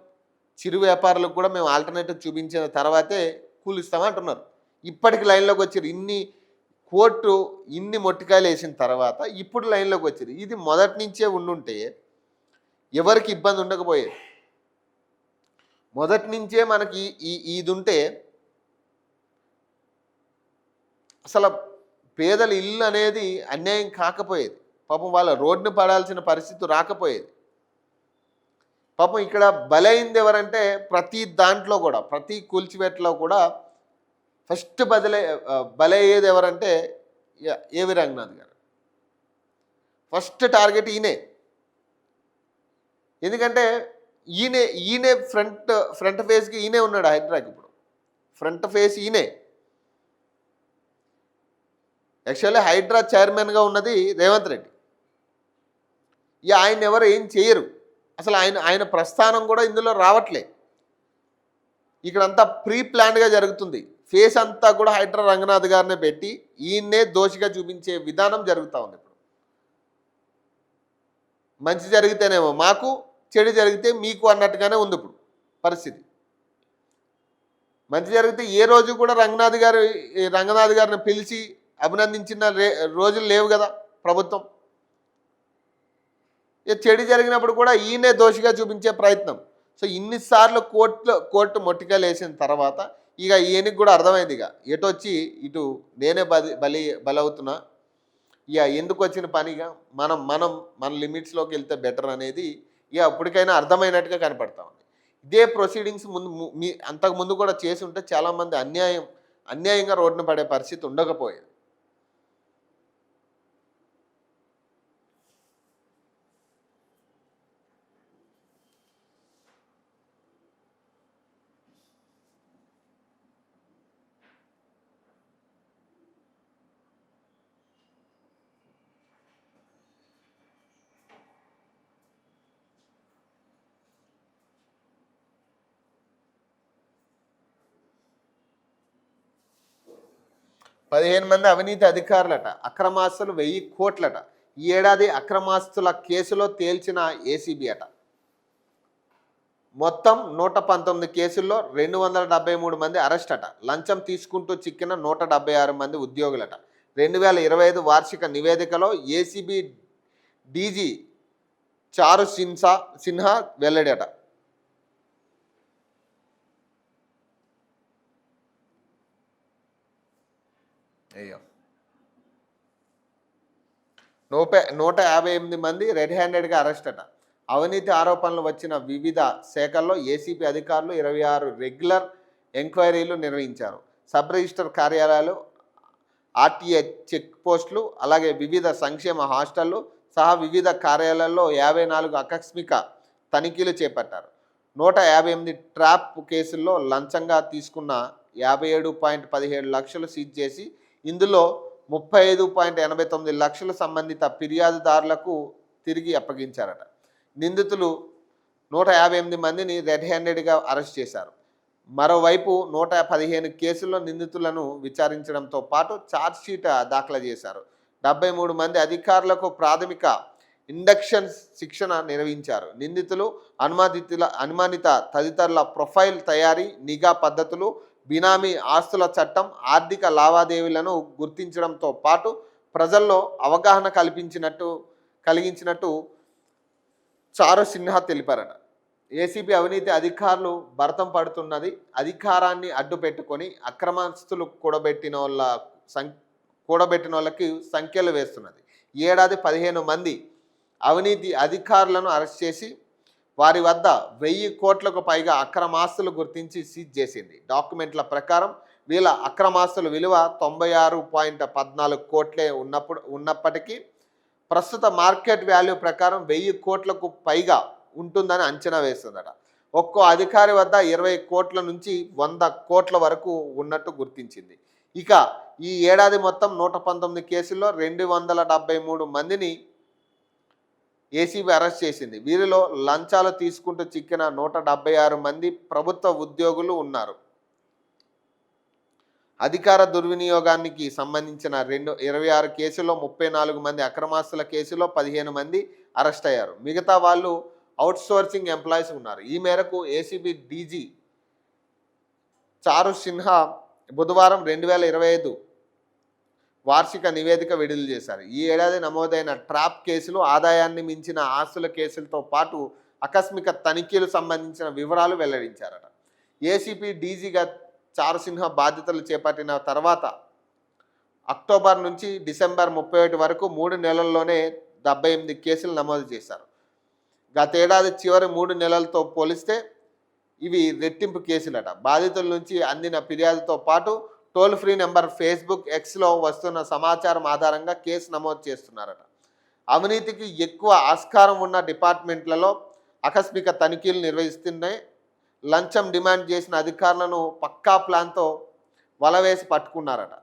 చిరు వ్యాపారులకు కూడా మేము ఆల్టర్నేటివ్ చూపించిన తర్వాతే కూలిస్తామంటున్నారు. ఇప్పటికి లైన్లోకి వచ్చారు. కోర్టు ఇన్ని మొట్టికాయలు వేసిన తర్వాత ఇప్పుడు లైన్లోకి వచ్చారు. ఇది మొదటి నుంచే ఉండుంటే ఎవరికి ఇబ్బంది ఉండకపోయేది. మొదటి నుంచే మనకి ఇది ఉంటే అసలు పేదల ఇల్లు అనేది అన్యాయం కాకపోయేది. పాపం వాళ్ళ రోడ్డును పడాల్సిన పరిస్థితి రాకపోయేది. పాపం ఇక్కడ బలైంది ఎవరంటే ప్రతి దాంట్లో కూడా, ప్రతి కూల్చివేట్లో కూడా ఫస్ట్ బలయ్యేది ఎవరంటే ఏవి రంగనాథ్ గారు. ఫస్ట్ టార్గెట్ ఈయనే. ఎందుకంటే ఈయనే ఫ్రంట్ ఫేస్కి ఈయనే ఉన్నాడు హైడ్రాకి. ఇప్పుడు ఫ్రంట్ ఫేస్ ఈయనే. యాక్చువల్లీ హైడ్రా చైర్మన్గా ఉన్నది రేవంత్ రెడ్డి. ఆయన ఎవరు ఏం చేయరు. అసలు ఆయన ప్రస్థానం కూడా ఇందులో రావట్లే. ఇక్కడంతా ప్రీ ప్లాన్డ్గా జరుగుతుంది. ఫేస్ అంతా కూడా హైడ్రా రంగనాథ్ గారినే పెట్టి ఈయన్నే దోషిగా చూపించే విధానం జరుగుతూ ఉంది. ఇప్పుడు మంచి జరిగితేనేమో మాకు, చెడు జరిగితే మీకు అన్నట్టుగానే ఉంది ఇప్పుడు పరిస్థితి. మంచి జరిగితే ఏ రోజు కూడా రంగనాథ్ గారిని పిలిచి అభినందించిన రోజులు లేవు కదా ప్రభుత్వం. చెడు జరిగినప్పుడు కూడా ఈయనే దోషిగా చూపించే ప్రయత్నం. సో ఇన్నిసార్లు కోర్టు మొట్టికాయలు వేసిన తర్వాత ఇక ఈయనకి కూడా అర్థమైంది. ఇక ఇటు నేనే బలవుతున్నా, ఇక ఎందుకు వచ్చిన పనిగా మన లిమిట్స్లోకి వెళ్తే బెటర్ అనేది ఇక అప్పటికైనా అర్థమైనట్టుగా కనపడతా ఉంది. ఇదే ప్రొసీడింగ్స్ అంతకుముందు కూడా చేసి ఉంటే చాలామంది అన్యాయంగా రోడ్డున పడే పరిస్థితి ఉండకపోయేది. పదిహేను మంది అవినీతి అధికారులట, అక్రమాస్తులు 1000 కోట్లట. ఈ ఏడాది అక్రమాస్తుల కేసులో తేల్చిన ఏసీబీ అట. మొత్తం 119 కేసుల్లో 273 మంది అరెస్ట్ అట. లంచం తీసుకుంటూ చిక్కిన 176 మంది ఉద్యోగులట. 2025 వార్షిక నివేదికలో ఏసీబీ డీజీ చారు సిన్హా వెల్లడట. అయ్యో, 158 మంది రెడ్ హ్యాండెడ్గా అరెస్ట్ అట. అవినీతి ఆరోపణలు వచ్చిన వివిధ శాఖల్లో ఏసీబీ అధికారులు 26 రెగ్యులర్ ఎంక్వైరీలు నిర్వహించారు. సబ్ రిజిస్టర్ కార్యాలయాలు, ఆర్టీఏ చెక్ పోస్టులు, అలాగే వివిధ సంక్షేమ హాస్టళ్లు సహా వివిధ కార్యాలయాల్లో 54 ఆకస్మిక తనిఖీలు చేపట్టారు. 158 ట్రాప్ కేసుల్లో లంచంగా తీసుకున్న 57.17 లక్షలు సీజ్ చేసి ఇందులో 35.89 లక్షలు సంబంధిత ఫిర్యాదుదారులకు తిరిగి అప్పగించారట. నిందితులు 158 మందిని రెడ్ హ్యాండెడ్గా అరెస్ట్ చేశారు. మరోవైపు 115 కేసుల్లో నిందితులను విచారించడంతో పాటు ఛార్జ్షీట్ దాఖలు చేశారు. 73 మంది అధికారులకు ప్రాథమిక ఇండక్షన్ శిక్షణ నిర్వహించారు. నిందితులు అనుమానిత తదితరుల ప్రొఫైల్ తయారీ, నిఘా పద్ధతులు, బినామీ ఆస్తుల చట్టం, ఆర్థిక లావాదేవీలను గుర్తించడంతో పాటు ప్రజల్లో అవగాహన కలిగించినట్టు చారు సిన్హా తెలిపారట. ఏసీబీ అవినీతి అధికారులు భరతం పడుతున్నది. అధికారాన్ని అడ్డు పెట్టుకొని అక్రమస్తులు కూడబెట్టిన వాళ్ళకి సంఖ్యలు వేస్తున్నది. ఏడాది 15 మంది అవినీతి అధికారులను అరెస్ట్ చేసి వారి వద్ద 1000 కోట్లకు పైగా అక్రమాస్తులు గుర్తించి సీజ్ చేసింది. డాక్యుమెంట్ల ప్రకారం వీళ్ళ అక్రమాస్తుల విలువ 96.14 కోట్లే ఉన్నప్పటికీ ప్రస్తుత మార్కెట్ వాల్యూ ప్రకారం 1000 కోట్లకు పైగా ఉంటుందని అంచనా వేస్తుందట. ఒక్కో అధికారి వద్ద 20 కోట్ల నుంచి 100 కోట్ల వరకు ఉన్నట్టు గుర్తించింది. ఇక ఈ ఏడాది మొత్తం 119 కేసుల్లో 273 మందిని ఏసీబీ అరెస్ట్ చేసింది. వీరిలో లంచాలు తీసుకుంటూ చిక్కిన 176 మంది ప్రభుత్వ ఉద్యోగులు ఉన్నారు. అధికార దుర్వినియోగానికి సంబంధించిన 26 కేసుల్లో 34 మంది, అక్రమాస్తుల కేసులో 15 మంది అరెస్ట్ అయ్యారు. మిగతా వాళ్ళు అవుట్సోర్సింగ్ ఎంప్లాయీస్ ఉన్నారు. ఈ మేరకు ఏసీబీ డీజీ చారు సిన్హా బుధవారం 2025 వార్షిక నివేదిక విడుదల చేశారు. ఈ ఏడాది నమోదైన ట్రాప్ కేసులు, ఆదాయాన్ని మించిన ఆస్తుల కేసులతో పాటు ఆకస్మిక తనిఖీలు సంబంధించిన వివరాలు వెల్లడించారట. ఏసీపీ డీజీగా చారు సిన్హా బాధ్యతలు చేపట్టిన తర్వాత అక్టోబర్ నుంచి డిసెంబర్ 31 వరకు 3 నెలల్లోనే 78 కేసులు నమోదు చేశారు. గతేడాది చివరి 3 నెలలతో పోలిస్తే ఇవి రెట్టింపు కేసులట. బాధితుల నుంచి అందిన ఫిర్యాదుతో పాటు టోల్ ఫ్రీ నెంబర్, ఫేస్బుక్, ఎక్స్లో వస్తున్న సమాచారం ఆధారంగా కేసు నమోదు చేస్తున్నారట. అవినీతికి ఎక్కువ ఆస్కారం ఉన్న డిపార్ట్మెంట్లలో ఆకస్మిక తనిఖీలు నిర్వహిస్తున్నాయి. లంచం డిమాండ్ చేసిన అధికారులను పక్కా ప్లాన్తో వలవేసి పట్టుకున్నారట.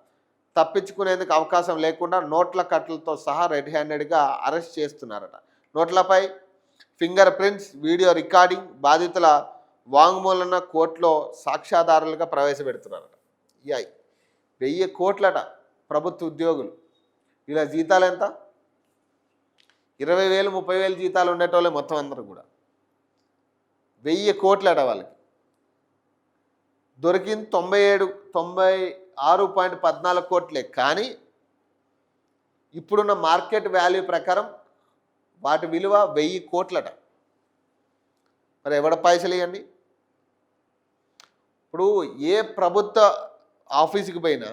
తప్పించుకునేందుకు అవకాశం లేకుండా నోట్ల కట్లతో సహా రెడ్ హ్యాండెడ్గా అరెస్ట్ చేస్తున్నారట. నోట్లపై ఫింగర్ ప్రింట్స్, వీడియో రికార్డింగ్, బాధితుల వాంగ్మూలన కోర్టులో సాక్ష్యాధారాలుగా ప్రవేశపెడుతున్నారట. 1000 కోట్లట ప్రభుత్వ ఉద్యోగులు. ఇలా జీతాలు ఎంత? 20,000 30,000 జీతాలు ఉండేటోళ్ళే మొత్తం అందరూ కూడా. 1000 కోట్లట వాళ్ళకి. దొరికింది 96.14 కోట్లే. కానీ ఇప్పుడున్న మార్కెట్ వాల్యూ ప్రకారం వాటి విలువ 1000 కోట్లట. మరి ఎవడ పైసలు ఇవ్వండి? ఇప్పుడు ఏ ప్రభుత్వ ఆఫీసుకి పోయినా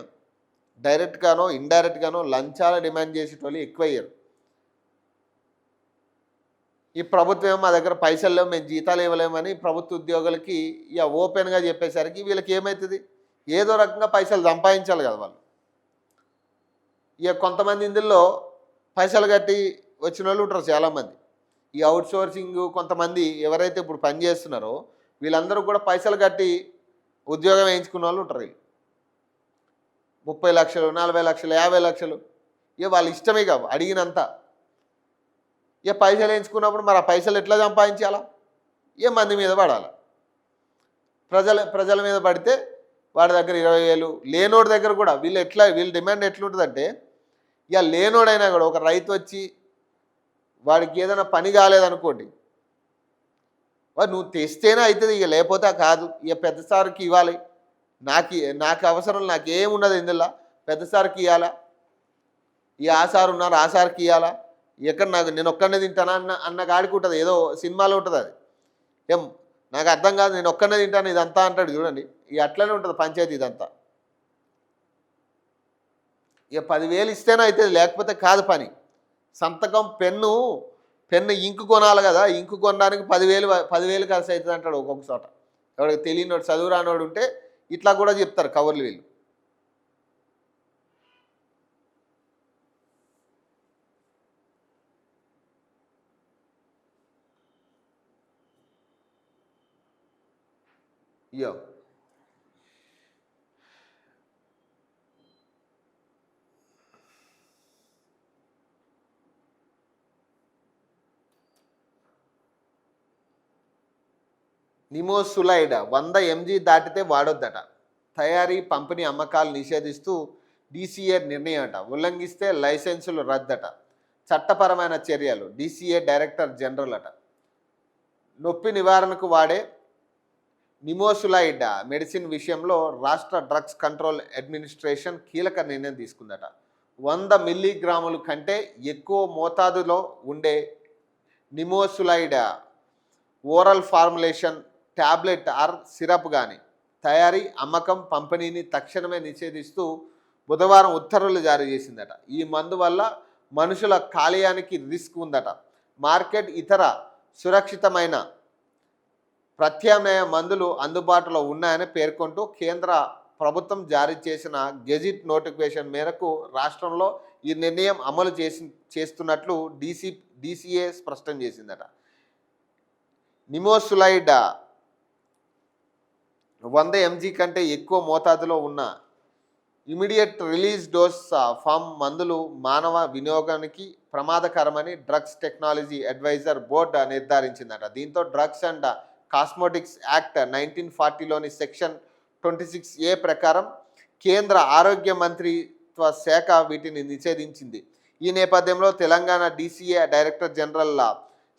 డైరెక్ట్గానో ఇండైరెక్ట్గానో లంచాల డిమాండ్ చేసేటోళ్ళు ఎక్కువయ్యారు. ఈ ప్రభుత్వం మా దగ్గర పైసలు లేవు, మేము జీతాలు ఇవ్వలేమని ప్రభుత్వ ఉద్యోగులకి ఇక ఓపెన్గా చెప్పేసరికి వీళ్ళకి ఏమవుతుంది? ఏదో రకంగా పైసలు సంపాదించాలి కదా వాళ్ళు. ఇక కొంతమంది ఇందులో పైసలు కట్టి వచ్చిన వాళ్ళు ఉంటారు చాలామంది. ఈ అవుట్సోర్సింగ్ కొంతమంది ఎవరైతే ఇప్పుడు పని చేస్తున్నారో వీళ్ళందరూ కూడా పైసలు కట్టి ఉద్యోగం వేయించుకున్న వాళ్ళు ఉంటారు. 30 లక్షలు, 40 లక్షలు, 50 లక్షలు, ఇక వాళ్ళ ఇష్టమే కావు అడిగినంత. ఇక పైసలు వేయించుకున్నప్పుడు మరి ఆ పైసలు ఎట్లా సంపాదించాలా? ఏ మంది మీద పడాలి. ప్రజల మీద పడితే వాడి దగ్గర 20,000, లేనోడి దగ్గర కూడా వీళ్ళ డిమాండ్ ఎట్లుంటుందంటే, ఇక లేనోడైనా కూడా ఒక రైతు వచ్చి వాడికి ఏదైనా పని కాలేదనుకోండి, వాడు నువ్వు తెస్తేనే అవుతుంది, ఇక లేకపోతే కాదు, ఇక పెద్ద సార్కి ఇవ్వాలి, నాకు అవసరం, నాకేమున్నది ఇందులో, పెద్ద సార్కి ఇవ్వాలా, ఈ ఆ సార్ ఉన్నారు ఆ సార్కి ఇవ్వాలా, ఎక్కడ నేను ఒక్కనే తింటానా అన్న గాడికి ఉంటుంది. ఏదో సినిమాలో ఉంటుంది అది. ఏం నాకు అర్థం కాదు, నేను ఒక్కనే తింటాను ఇదంతా అంటాడు చూడండి. ఇక అట్లనే ఉంటుంది పంచాయతీ ఇదంతా. ఇక 10,000 ఇస్తేనే అవుతుంది, లేకపోతే కాదు పని. సంతకం పెన్ను ఇంకు కొనాలి కదా, ఇంకు కొనడానికి 10,000 ఖర్చు అవుతుంది అంటాడు ఒక్కొక్క చోట. ఎవరికి తెలియనోడు, చదువు రానోడు ఉంటే ఇట్లా కూడా చెప్తారు కవర్లు వీళ్ళు. ఇయో నిమోసులైడ్ 100 mg దాటితే వాడొద్దట. తయారీ, పంపిణీ, అమ్మకాలు నిషేధిస్తూ డీసీఏ నిర్ణయం అట. ఉల్లంఘిస్తే లైసెన్సులు రద్దట. చట్టపరమైన చర్యలు. డీసీఏ డైరెక్టర్ జనరల్ అట. నొప్పి నివారణకు వాడే నిమోసులైడ్ మెడిసిన్ విషయంలో రాష్ట్ర డ్రగ్స్ కంట్రోల్ అడ్మినిస్ట్రేషన్ కీలక నిర్ణయం తీసుకుందట. 100 మిల్లీగ్రాముల కంటే ఎక్కువ మోతాదులో ఉండే nimesulide oral formulation, tablet or syrup కానీ తయారీ, అమ్మకం, పంపిణీని తక్షణమే నిషేధిస్తూ బుధవారం ఉత్తర్వులు జారీ చేసిందట. ఈ మందు వల్ల మనుషుల కాలేయానికి రిస్క్ ఉందట. మార్కెట్ ఇతర సురక్షితమైన ప్రత్యామ్నాయ మందులు అందుబాటులో ఉన్నాయని పేర్కొంటూ కేంద్ర ప్రభుత్వం జారీ చేసిన గెజిట్ నోటిఫికేషన్ మేరకు రాష్ట్రంలో ఈ నిర్ణయం అమలు చేస్తున్నట్లు డీసీఏ స్పష్టం చేసిందట. నిమోసులైడ్ 100 mg కంటే ఎక్కువ మోతాదులో ఉన్న ఇమీడియట్ రిలీజ్ డోస్ ఫామ్ మందులు మానవ వినియోగానికి ప్రమాదకరమని డ్రగ్స్ టెక్నాలజీ అడ్వైజర్ బోర్డు నిర్ధారించిందట. దీంతో డ్రగ్స్ అండ్ కాస్మోటిక్స్ యాక్ట్ 1940లోని సెక్షన్ 26A ప్రకారం కేంద్ర ఆరోగ్య మంత్రిత్వ శాఖ వీటిని నిషేధించింది. ఈ నేపథ్యంలో Telangana DCA director general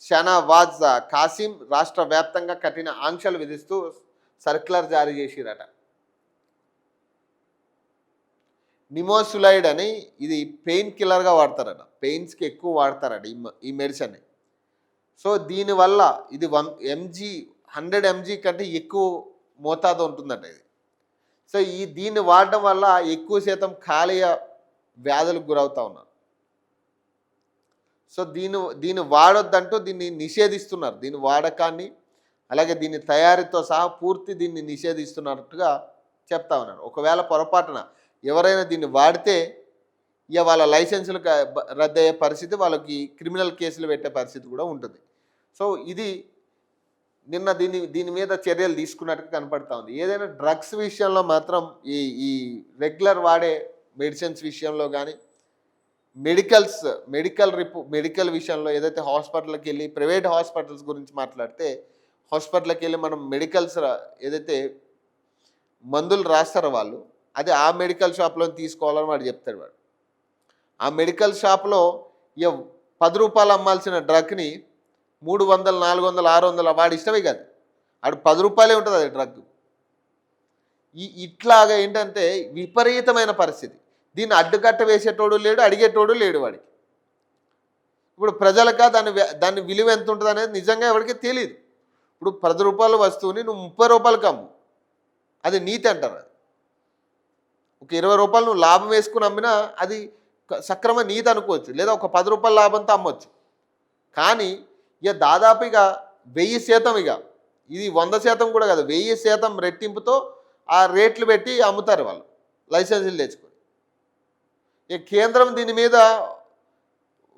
Shanawaz Kasim రాష్ట్ర వ్యాప్తంగా కఠిన ఆంక్షలు విధిస్తూ సర్క్యులర్ జారీ చేసిరట. నిమోసులైడ్ అని ఇది పెయిన్ కిల్లర్గా వాడతారట, పెయిన్స్కి ఎక్కువ వాడతారట ఈ మెడిసిన్ని. సో దీనివల్ల ఇది 100 mg కంటే ఎక్కువ మోతాదు ఉంటుందట ఇది. సో దీన్ని వాడడం వల్ల ఎక్కువ శాతం కాలేయ వ్యాధులకు గురవుతూ ఉన్నారు. సో దీన్ని వాడొద్దంటూ దీన్ని నిషేధిస్తున్నారు. దీని వాడకాన్ని అలాగే దీని తయారీతో సహా పూర్తి దీన్ని నిషేధిస్తున్నట్టుగా చెప్తా ఉన్నారు. ఒకవేళ పొరపాటున ఎవరైనా దీన్ని వాడితే ఇక వాళ్ళ లైసెన్సులు రద్దయ్యే పరిస్థితి, వాళ్ళకి క్రిమినల్ కేసులు పెట్టే పరిస్థితి కూడా ఉంటుంది. సో ఇది నిన్న దీని మీద చర్యలు తీసుకున్నట్టుగా కనపడతా ఉంది. ఏదైనా డ్రగ్స్ విషయంలో మాత్రం ఈ రెగ్యులర్ వాడే మెడిసిన్స్ విషయంలో కానీ మెడికల్ విషయంలో ఏదైతే హాస్పిటల్కి వెళ్ళి ప్రైవేట్ హాస్పిటల్స్ గురించి మాట్లాడితే హాస్పిటల్కి వెళ్ళి మనం మెడికల్స్ ఏదైతే మందులు రాస్తారో వాళ్ళు అది ఆ మెడికల్ షాప్లో తీసుకోవాలని వాడు చెప్తాడు. వాడు ఆ మెడికల్ షాప్లో ఇక 10 రూపాయలు అమ్మాల్సిన డ్రగ్ని 300, 400, 600 వాడి ఇష్టమే కాదు, ఆడు 10 రూపాయలే ఉంటుంది అది డ్రగ్. ఇట్లాగా ఏంటంటే విపరీతమైన పరిస్థితి. దీన్ని అడ్డుకట్ట వేసేటోడు లేడు, అడిగేటోడు లేడు వాడికి. ఇప్పుడు ప్రజలక దాని విలువ ఎంత ఉంటుంది అనేది నిజంగా ఎవరికి తెలియదు. ఇప్పుడు 10 రూపాయల వస్తువుని నువ్వు 30 రూపాయలకి అమ్ము, అది నీతి అంటారు. అది ఒక 20 రూపాయలు నువ్వు లాభం వేసుకుని అమ్మినా అది సక్రమ నీతి అనుకోవచ్చు, లేదా ఒక 10 రూపాయల లాభంతో అమ్మొచ్చు. కానీ ఇక దాదాపు ఇక 1000% ఇక ఇది 100% కూడా కాదు, 1000% రెట్టింపుతో ఆ రేట్లు పెట్టి అమ్ముతారు వాళ్ళు లైసెన్సులు తెచ్చుకొని. ఇక కేంద్రం దీని మీద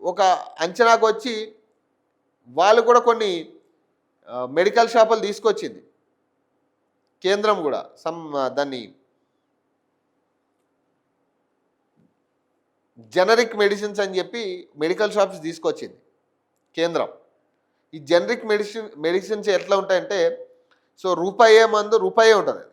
ఒక అంచనాకు వచ్చి వాళ్ళు కూడా కొన్ని మెడికల్ షాపులు తీసుకొచ్చింది కేంద్రం కూడా. దాన్ని జనరిక్ మెడిసిన్స్ అని చెప్పి మెడికల్ షాప్స్ తీసుకొచ్చింది కేంద్రం. ఈ జనరిక్ మెడిసిన్స్ ఎట్లా ఉంటాయంటే, సో రూపాయే మందు రూపాయే ఉంటుంది.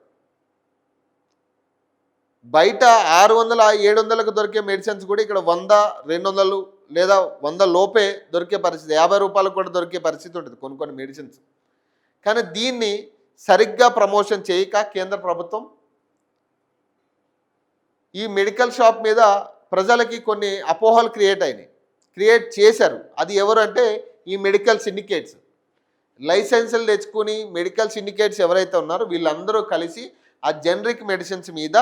బయట 600, 700లకు దొరికే మెడిసిన్స్ కూడా ఇక్కడ 100, 200 లేదా 100 లోపే దొరికే పరిస్థితి, 50 రూపాయలకు కూడా దొరికే పరిస్థితి ఉంటుంది కొన్ని మెడిసిన్స్. కానీ దీన్ని సరిగ్గా ప్రమోషన్ చేయక కేంద్ర ప్రభుత్వం ఈ మెడికల్ షాప్ మీద ప్రజలకి కొన్ని అపోహలు క్రియేట్ చేశారు. అది ఎవరు అంటే ఈ మెడికల్ సిండికేట్స్, లైసెన్సులు తెచ్చుకుని మెడికల్ సిండికేట్స్ ఎవరైతే ఉన్నారో వీళ్ళందరూ కలిసి ఆ జనరిక్ మెడిసిన్స్ మీద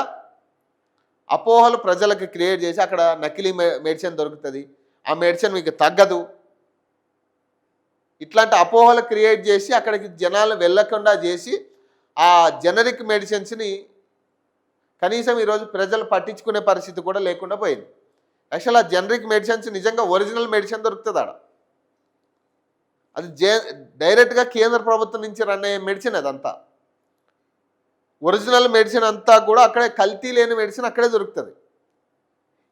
అపోహలు ప్రజలకు క్రియేట్ చేసి అక్కడ నకిలీ మెడిసిన్ దొరుకుతుంది, ఆ మెడిసిన్ మీకు తగ్గదు, ఇట్లాంటి అపోహలు క్రియేట్ చేసి అక్కడికి జనాలు వెళ్ళకుండా చేసి ఆ జనరిక్ మెడిసిన్స్ని కనీసం ఈరోజు ప్రజలు పట్టించుకునే పరిస్థితి కూడా లేకుండా పోయింది. యాక్చువల్ ఆ జనరిక్ మెడిసిన్స్ నిజంగా ఒరిజినల్ మెడిసిన్ దొరుకుతుంది ఆడ, అది డైరెక్ట్గా కేంద్ర ప్రభుత్వం నుంచి రన్ అయ్యే మెడిసిన్. అదంతా ఒరిజినల్ మెడిసిన్ అంతా కూడా అక్కడే, కల్తీ లేని మెడిసిన్ అక్కడే దొరుకుతుంది.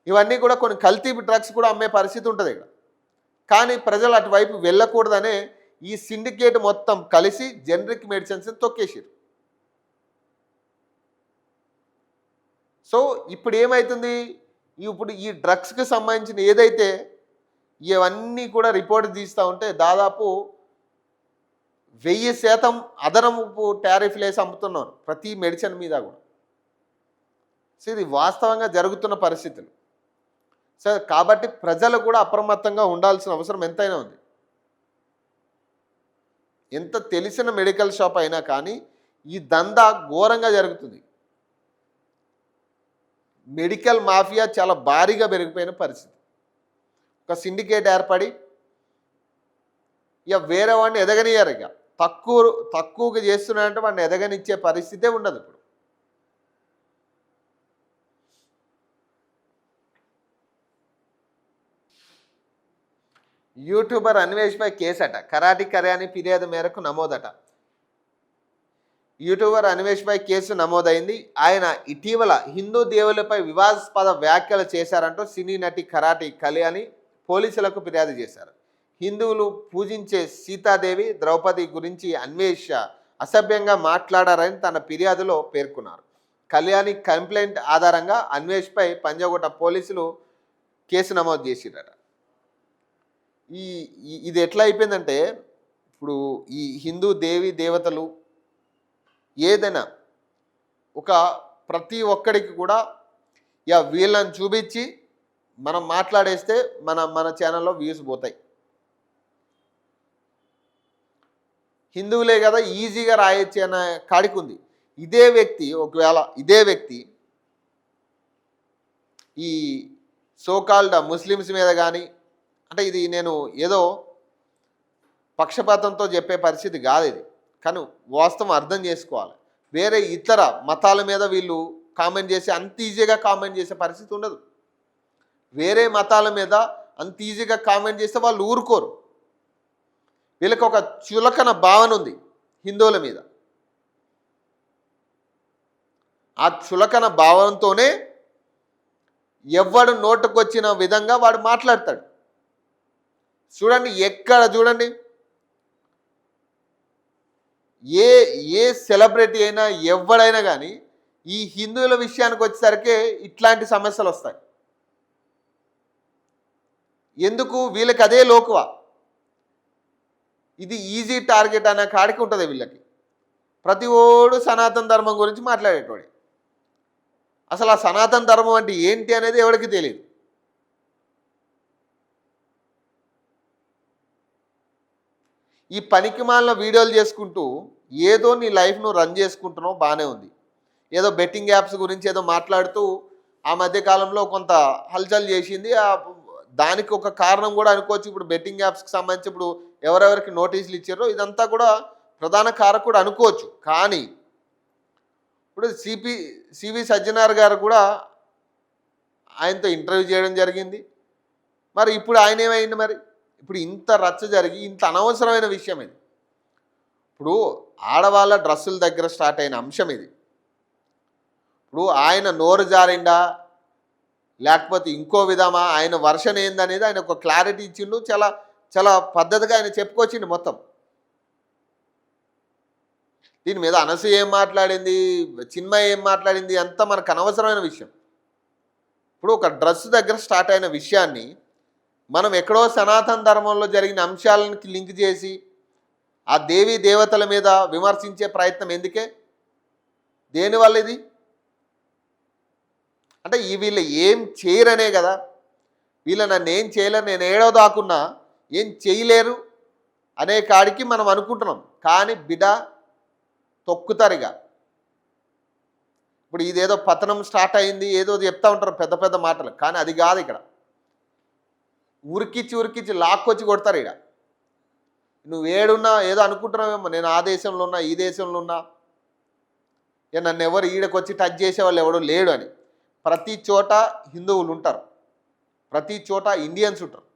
ఇవన్నీ కూడా కొన్ని కల్తీ డ్రగ్స్ కూడా అమ్మే పరిస్థితి ఉంటుంది ఇక్కడ. కానీ ప్రజలు అటువైపు వెళ్ళకూడదనే ఈ సిండికేట్ మొత్తం కలిసి జనరిక్ మెడిసిన్స్ని తొక్కేసారు. సో ఇప్పుడు ఏమవుతుంది, ఇప్పుడు ఈ డ్రగ్స్కి సంబంధించిన ఏదైతే ఇవన్నీ కూడా రిపోర్ట్ తీస్తూ ఉంటే దాదాపు 1000% అదనపు టారిఫ్లు వేసి అమ్ముతున్నారు ప్రతి మెడిసిన్ మీద కూడా. సో ఇది వాస్తవంగా జరుగుతున్న పరిస్థితులు. సో కాబట్టి ప్రజలు కూడా అప్రమత్తంగా ఉండాల్సిన అవసరం ఎంతైనా ఉంది. ఎంత తెలిసిన మెడికల్ షాప్ అయినా కానీ ఈ దందా ఘోరంగా జరుగుతుంది. మెడికల్ మాఫియా చాలా భారీగా పెరిగిపోయిన పరిస్థితి. ఒక సిండికేట్ ఏర్పడి ఇక వేరే వాడిని ఎదగనియారు. ఇక తక్కువగా చేస్తున్నారంటే వాడిని ఎదగనిచ్చే పరిస్థితే ఉండదు. ఇప్పుడు యూట్యూబర్ అన్వేష్పై కేసట, కరాటి కళ్యాణి ఫిర్యాదు మేరకు నమోదట. యూట్యూబర్ అన్వేష్పై కేసు నమోదైంది. ఆయన ఇటీవల హిందూ దేవులపై వివాదాస్పద వ్యాఖ్యలు చేశారంటూ సినీ నటి కరాటి కళ్యాణి పోలీసులకు ఫిర్యాదు చేశారు. హిందువులు పూజించే సీతాదేవి, ద్రౌపది గురించి అన్వేష్ అసభ్యంగా మాట్లాడారని తన ఫిర్యాదులో పేర్కొన్నారు. కళ్యాణి కంప్లైంట్ ఆధారంగా అన్వేష్పై పంజాగుట్ట పోలీసులు కేసు నమోదు చేసిరట. ఈ ఇది ఎట్లా అయిపోయిందంటే ఇప్పుడు ఈ హిందూ దేవి దేవతలు ఏదైనా ఒక ప్రతి ఒక్కడికి కూడా వీళ్ళని చూపించి మనం మాట్లాడేస్తే మన మన ఛానల్లో వ్యూస్ పోతాయి. హిందువులే కదా ఈజీగా రాయొచ్చు అనే కాడికి ఉంది. ఇదే వ్యక్తి ఈ సోకాల్డ్ ముస్లిమ్స్ మీద కానీ, అంటే ఇది నేను ఏదో పక్షపాతంతో చెప్పే పరిస్థితి కాదు ఇది, కానీ వాస్తవం అర్థం చేసుకోవాలి. వేరే ఇతర మతాల మీద వీళ్ళు కామెంట్ చేసి అంత ఈజీగా కామెంట్ చేసే పరిస్థితి ఉండదు. వేరే మతాల మీద అంత ఈజీగా కామెంట్ చేస్తే వాళ్ళు ఊరుకోరు. వీళ్ళకి ఒక చులకన భావన ఉంది హిందువుల మీద. ఆ చులకన భావనతోనే ఎవడు నోటుకొచ్చిన విధంగా వాడు మాట్లాడతాడు. చూడండి, ఎక్కడ చూడండి, ఏ ఏ సెలబ్రిటీ అయినా ఎవడైనా కానీ ఈ హిందువుల విషయానికి వచ్చేసరికి ఇట్లాంటి సమస్యలు వస్తాయి. ఎందుకు? వీళ్ళకి అదే లోకువ, ఇది ఈజీ టార్గెట్ అనే కాడికి ఉంటుంది వీళ్ళకి. ప్రతి ఓడు సనాతన ధర్మం గురించి మాట్లాడేటోడే. అసలు ఆ సనాతన ధర్మం అంటే ఏంటి అనేది ఎవరికి తెలియదు. ఈ పనికిమాలిన వీడియోలు చేసుకుంటూ ఏదో నీ లైఫ్ను రన్ చేసుకుంటున్నావు, బాగానే ఉంది. ఏదో బెట్టింగ్ యాప్స్ గురించి ఏదో మాట్లాడుతూ ఆ మధ్యకాలంలో కొంత హల్చల్ చేసింది. దానికి ఒక కారణం కూడా అనుకోవచ్చు. ఇప్పుడు బెట్టింగ్ యాప్స్కి సంబంధించి ఇప్పుడు ఎవరెవరికి నోటీసులు ఇచ్చారో ఇదంతా కూడా ప్రధాన కారకుడు అనుకోవచ్చు. కానీ ఇప్పుడు సివి సజ్జనార్ గారు కూడా ఆయనతో ఇంటర్వ్యూ చేయడం జరిగింది. మరి ఇప్పుడు ఆయన ఏమైంది? మరి ఇప్పుడు ఇంత రచ్చ జరిగి ఇంత అనవసరమైన విషయం ఇది. ఇప్పుడు ఆడవాళ్ళ డ్రెస్సుల దగ్గర స్టార్ట్ అయిన అంశం ఇది. ఇప్పుడు ఆయన నోరు జారిండా లేకపోతే ఇంకో విధమా, ఆయన వర్షన్ ఏందనేది ఆయన ఒక క్లారిటీ ఇచ్చిండు. చాలా చాలా పద్ధతిగా ఆయన చెప్పుకొచ్చిండు మొత్తం. దీని మీద అనసూయ ఏం మాట్లాడింది, చిన్మయ ఏం మాట్లాడింది, అంతా మనకు అనవసరమైన విషయం. ఇప్పుడు ఒక డ్రెస్ దగ్గర స్టార్ట్ అయిన విషయాన్ని మనం ఎక్కడో సనాతన ధర్మంలో జరిగిన అంశాలను లింక్ చేసి ఆ దేవీ దేవతల మీద విమర్శించే ప్రయత్నం ఎందుకే? దేనివల్ల ఇది? అంటే వీళ్ళు ఏం చేయరనే కదా. వీళ్ళు నన్ను ఏం చేయలేరు, నేను ఏడో దాకున్నా ఏం చేయలేరు అనే కాడికి మనం అనుకుంటున్నాం. కానీ బిడ్డ తొక్కుతారుగా. ఇప్పుడు ఇదేదో పతనం స్టార్ట్ అయింది ఏదో చెప్తా ఉంటారు పెద్ద పెద్ద మాటలు, కానీ అది కాదు. ఇక్కడ ఉరికిచ్చి లాక్కొచ్చి కొడతారు. ఇక్కడ నువ్వు ఏడున్నా ఏదో అనుకుంటున్నావేమో, నేను ఆ దేశంలో ఉన్నా ఈ దేశంలో ఉన్నా, నన్ను ఎవరు ఈడకొచ్చి టచ్ చేసేవాళ్ళు ఎవడో లేడు అని. ప్రతి చోట హిందువులు ఉంటారు, ప్రతి చోట ఇండియన్స్ ఉంటారు,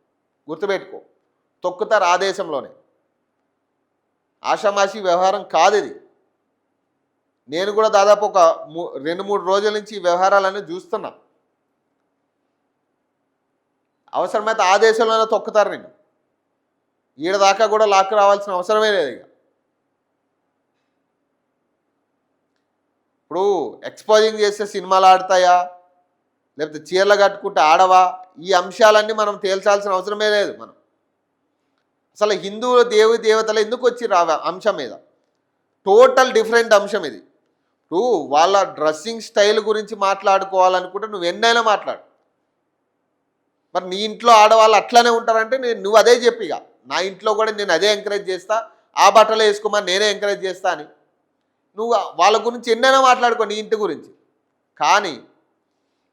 గుర్తుపెట్టుకో. తొక్కుతారు ఆ దేశంలోనే. ఆషామాషి వ్యవహారం కాదు ఇది. నేను కూడా దాదాపు ఒక 2-3 రోజుల నుంచి ఈ వ్యవహారాలన్నీ చూస్తున్నా. అవసరమైతే ఆ దేశంలోనే తొక్కుతారు. నేను ఈడ దాకా కూడా లాక్కు రావాల్సిన అవసరమే లేదు. ఇక ఇప్పుడు ఎక్స్పోజింగ్ చేస్తే సినిమాలు ఆడతాయా లేకపోతే చీరలు కట్టుకుంటే ఆడవా, ఈ అంశాలన్నీ మనం తేల్చాల్సిన అవసరమే లేదు. మనం అసలు హిందువుల దేవతలు ఎందుకు వచ్చి అంశం మీద టోటల్ డిఫరెంట్ అంశం ఇది. ఇప్పుడు వాళ్ళ డ్రెస్సింగ్ స్టైల్ గురించి మాట్లాడుకోవాలనుకుంటే నువ్వు ఎన్నైనా మాట్లాడు. మరి నీ ఇంట్లో ఆడవాళ్ళు అట్లానే ఉంటారంటే నువ్వు అదే చెప్పి, ఇక నా ఇంట్లో కూడా నేను అదే ఎంకరేజ్ చేస్తా, ఆ బట్టలు వేసుకోమని నేనే ఎంకరేజ్ చేస్తా అని నువ్వు వాళ్ళ గురించి ఎన్నైనా మాట్లాడుకో నీ ఇంటి గురించి. కానీ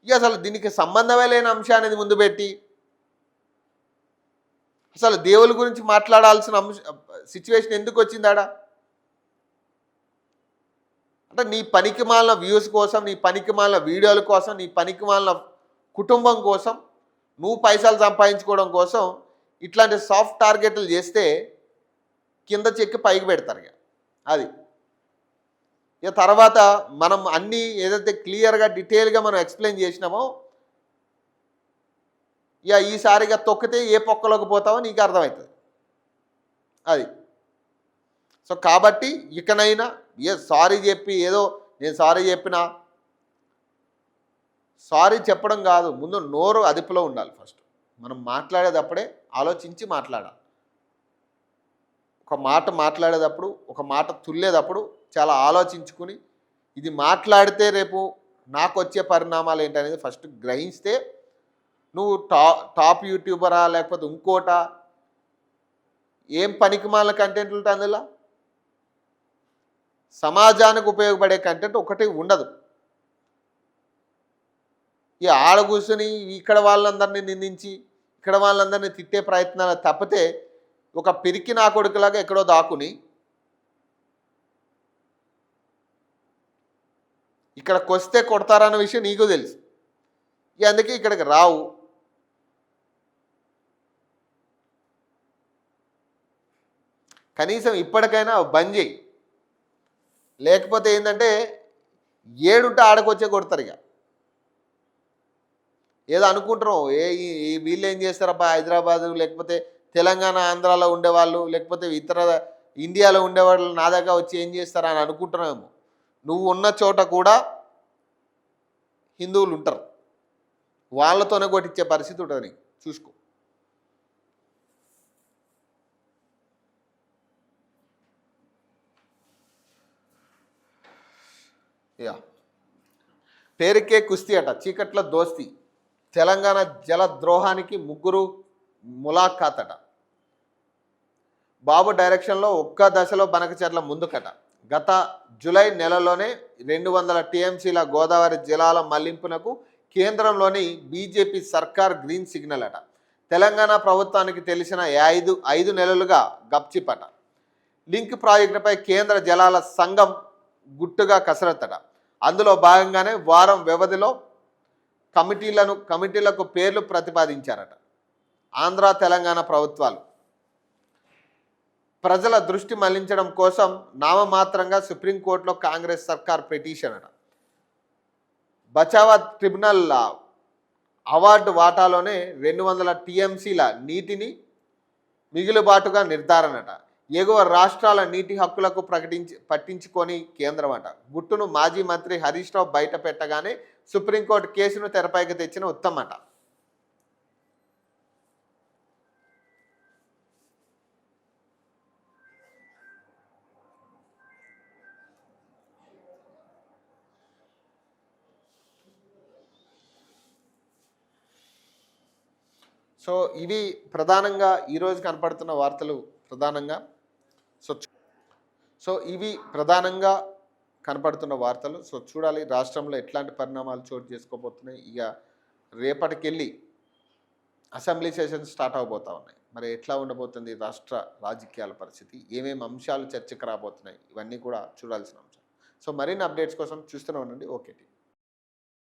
ఇక అసలు దీనికి సంబంధమే లేని అంశాన్ని ముందు పెట్టి అసలు దేవుళ్ళ గురించి మాట్లాడాల్సిన సిచ్యువేషన్ ఎందుకు వచ్చిందాడా? అంటే నీ పనికిమాలిన వ్యూస్ కోసం, నీ పనికిమాలిన వీడియోల కోసం, నీ పనికిమాలిన కుటుంబం కోసం, నువ్వు పైసలు సంపాదించుకోవడం కోసం ఇట్లాంటి సాఫ్ట్ టార్గెట్లు చేస్తే కింద చెక్కి పైకి పెడతారు. అది ఇక తర్వాత మనం అన్నీ ఏదైతే క్లియర్గా డీటెయిల్గా మనం ఎక్స్ప్లెయిన్ చేసినామో ఇక ఈసారిగా తొక్కితే ఏ పొక్కలోకి పోతావో నీకు అర్థమవుతుంది. అది సో కాబట్టి ఇకనైనా సారీ చెప్పి ఏదో నేను సారీ చెప్పినా, సారీ చెప్పడం కాదు, ముందు నోరు అదుపులో ఉండాలి ఫస్ట్. మనం మాట్లాడేటప్పుడే ఆలోచించి మాట్లాడాలి. ఒక మాట మాట్లాడేటప్పుడు, ఒక మాట తుల్లేటప్పుడు చాలా ఆలోచించుకుని ఇది మాట్లాడితే రేపు నాకు వచ్చే పరిణామాలు ఏంటనేది ఫస్ట్ గ్రహిస్తే నువ్వు టాప్ యూట్యూబరా లేకపోతే ఇంకోటా, ఏం పనికిమాలిన కంటెంట్ ఉంటుంది అందులో. సమాజానికి ఉపయోగపడే కంటెంట్ ఒకటి ఉండదు. ఈ ఆడ కూర్చొని ఇక్కడ వాళ్ళందరినీ నిందించి ఇక్కడ వాళ్ళందరినీ తిట్టే ప్రయత్నాలు తప్పితే ఒక పిరికి నా కొడుకులాగా ఎక్కడో దాక్కుని ఇక్కడికి వస్తే కొడతారన్న విషయం నీకు తెలుసు. అందుకే ఇక్కడికి రావు. కనీసం ఇప్పటికైనా బంద్ చేయి. లేకపోతే ఏంటంటే ఏడుంటే ఆడకొచ్చే కొడతారు. ఇక ఏదో అనుకుంటున్నాం వీళ్ళు ఏం చేస్తారబ్బా హైదరాబాదు లేకపోతే తెలంగాణ ఆంధ్రాలో ఉండేవాళ్ళు లేకపోతే ఇతర ఇండియాలో ఉండేవాళ్ళు నా దగ్గర వచ్చి ఏం చేస్తారా అని అనుకుంటున్నాము. నువ్వు ఉన్న చోట కూడా హిందువులు ఉంటారు, వాళ్ళతోనే కొట్టించే పరిస్థితి ఉంటుంది నీకు, చూసుకో. యా పేరుకే కుస్తీ అట, చీకట్ల దోస్తీ, తెలంగాణ జలద్రోహానికి ముగ్గురు ములాఖాత్ అట. బాబు డైరెక్షన్లో ఒక్క దశలో బనకచెర్ల ముందుకట. గత జూలై నెలలోనే 200 టీఎంసీల గోదావరి జలాల మళ్లింపునకు కేంద్రంలోని బీజేపీ సర్కార్ గ్రీన్ సిగ్నల్ అట. తెలంగాణ ప్రభుత్వానికి తెలిసిన 5 నెలలుగా గప్చిపట. లింక్ ప్రాజెక్టుపై కేంద్ర జలాల సంఘం గుట్టుగా కసరత్తట. అందులో భాగంగానే వారం వ్యవధిలో కమిటీలకు పేర్లు ప్రతిపాదించారట. ఆంధ్ర తెలంగాణ ప్రభుత్వాలు ప్రజల దృష్టి మళ్లించడం కోసం నామమాత్రంగా సుప్రీంకోర్టులో కాంగ్రెస్ సర్కార్ పిటిషన్ అట. బచావా ట్రిబ్యునల్ అవార్డు వాటాలోనే 200 టీఎంసీల నీటిని మిగులుబాటుగా నిర్ధారణట. ఎగువ రాష్ట్రాల నీటి హక్కులకు పట్టించుకొని కేంద్రం అట. గుట్టును మాజీ మంత్రి హరీష్ రావు బయట పెట్టగానే సుప్రీంకోర్టు కేసును తెరపైకి తెచ్చిన ఉత్తమట. సో ఇవి ప్రధానంగా ఈరోజు కనపడుతున్న వార్తలు ప్రధానంగా. సో ఇవి ప్రధానంగా కనపడుతున్న వార్తలు. సో చూడాలి రాష్ట్రంలో ఎట్లాంటి పరిణామాలు చోటు చేసుకోబోతున్నాయి. ఇక రేపటికెళ్ళి అసెంబ్లీ సెషన్స్ స్టార్ట్ అవబోతూ ఉన్నాయి. మరి ఎట్లా ఉండబోతుంది రాష్ట్ర రాజకీయాల పరిస్థితి, ఏమేమి అంశాలు చర్చకు రాబోతున్నాయి, ఇవన్నీ కూడా చూడాల్సిన అంశాలు. సో మరిన్ని అప్డేట్స్ కోసం చూస్తూనే ఉండండి. ఓకే.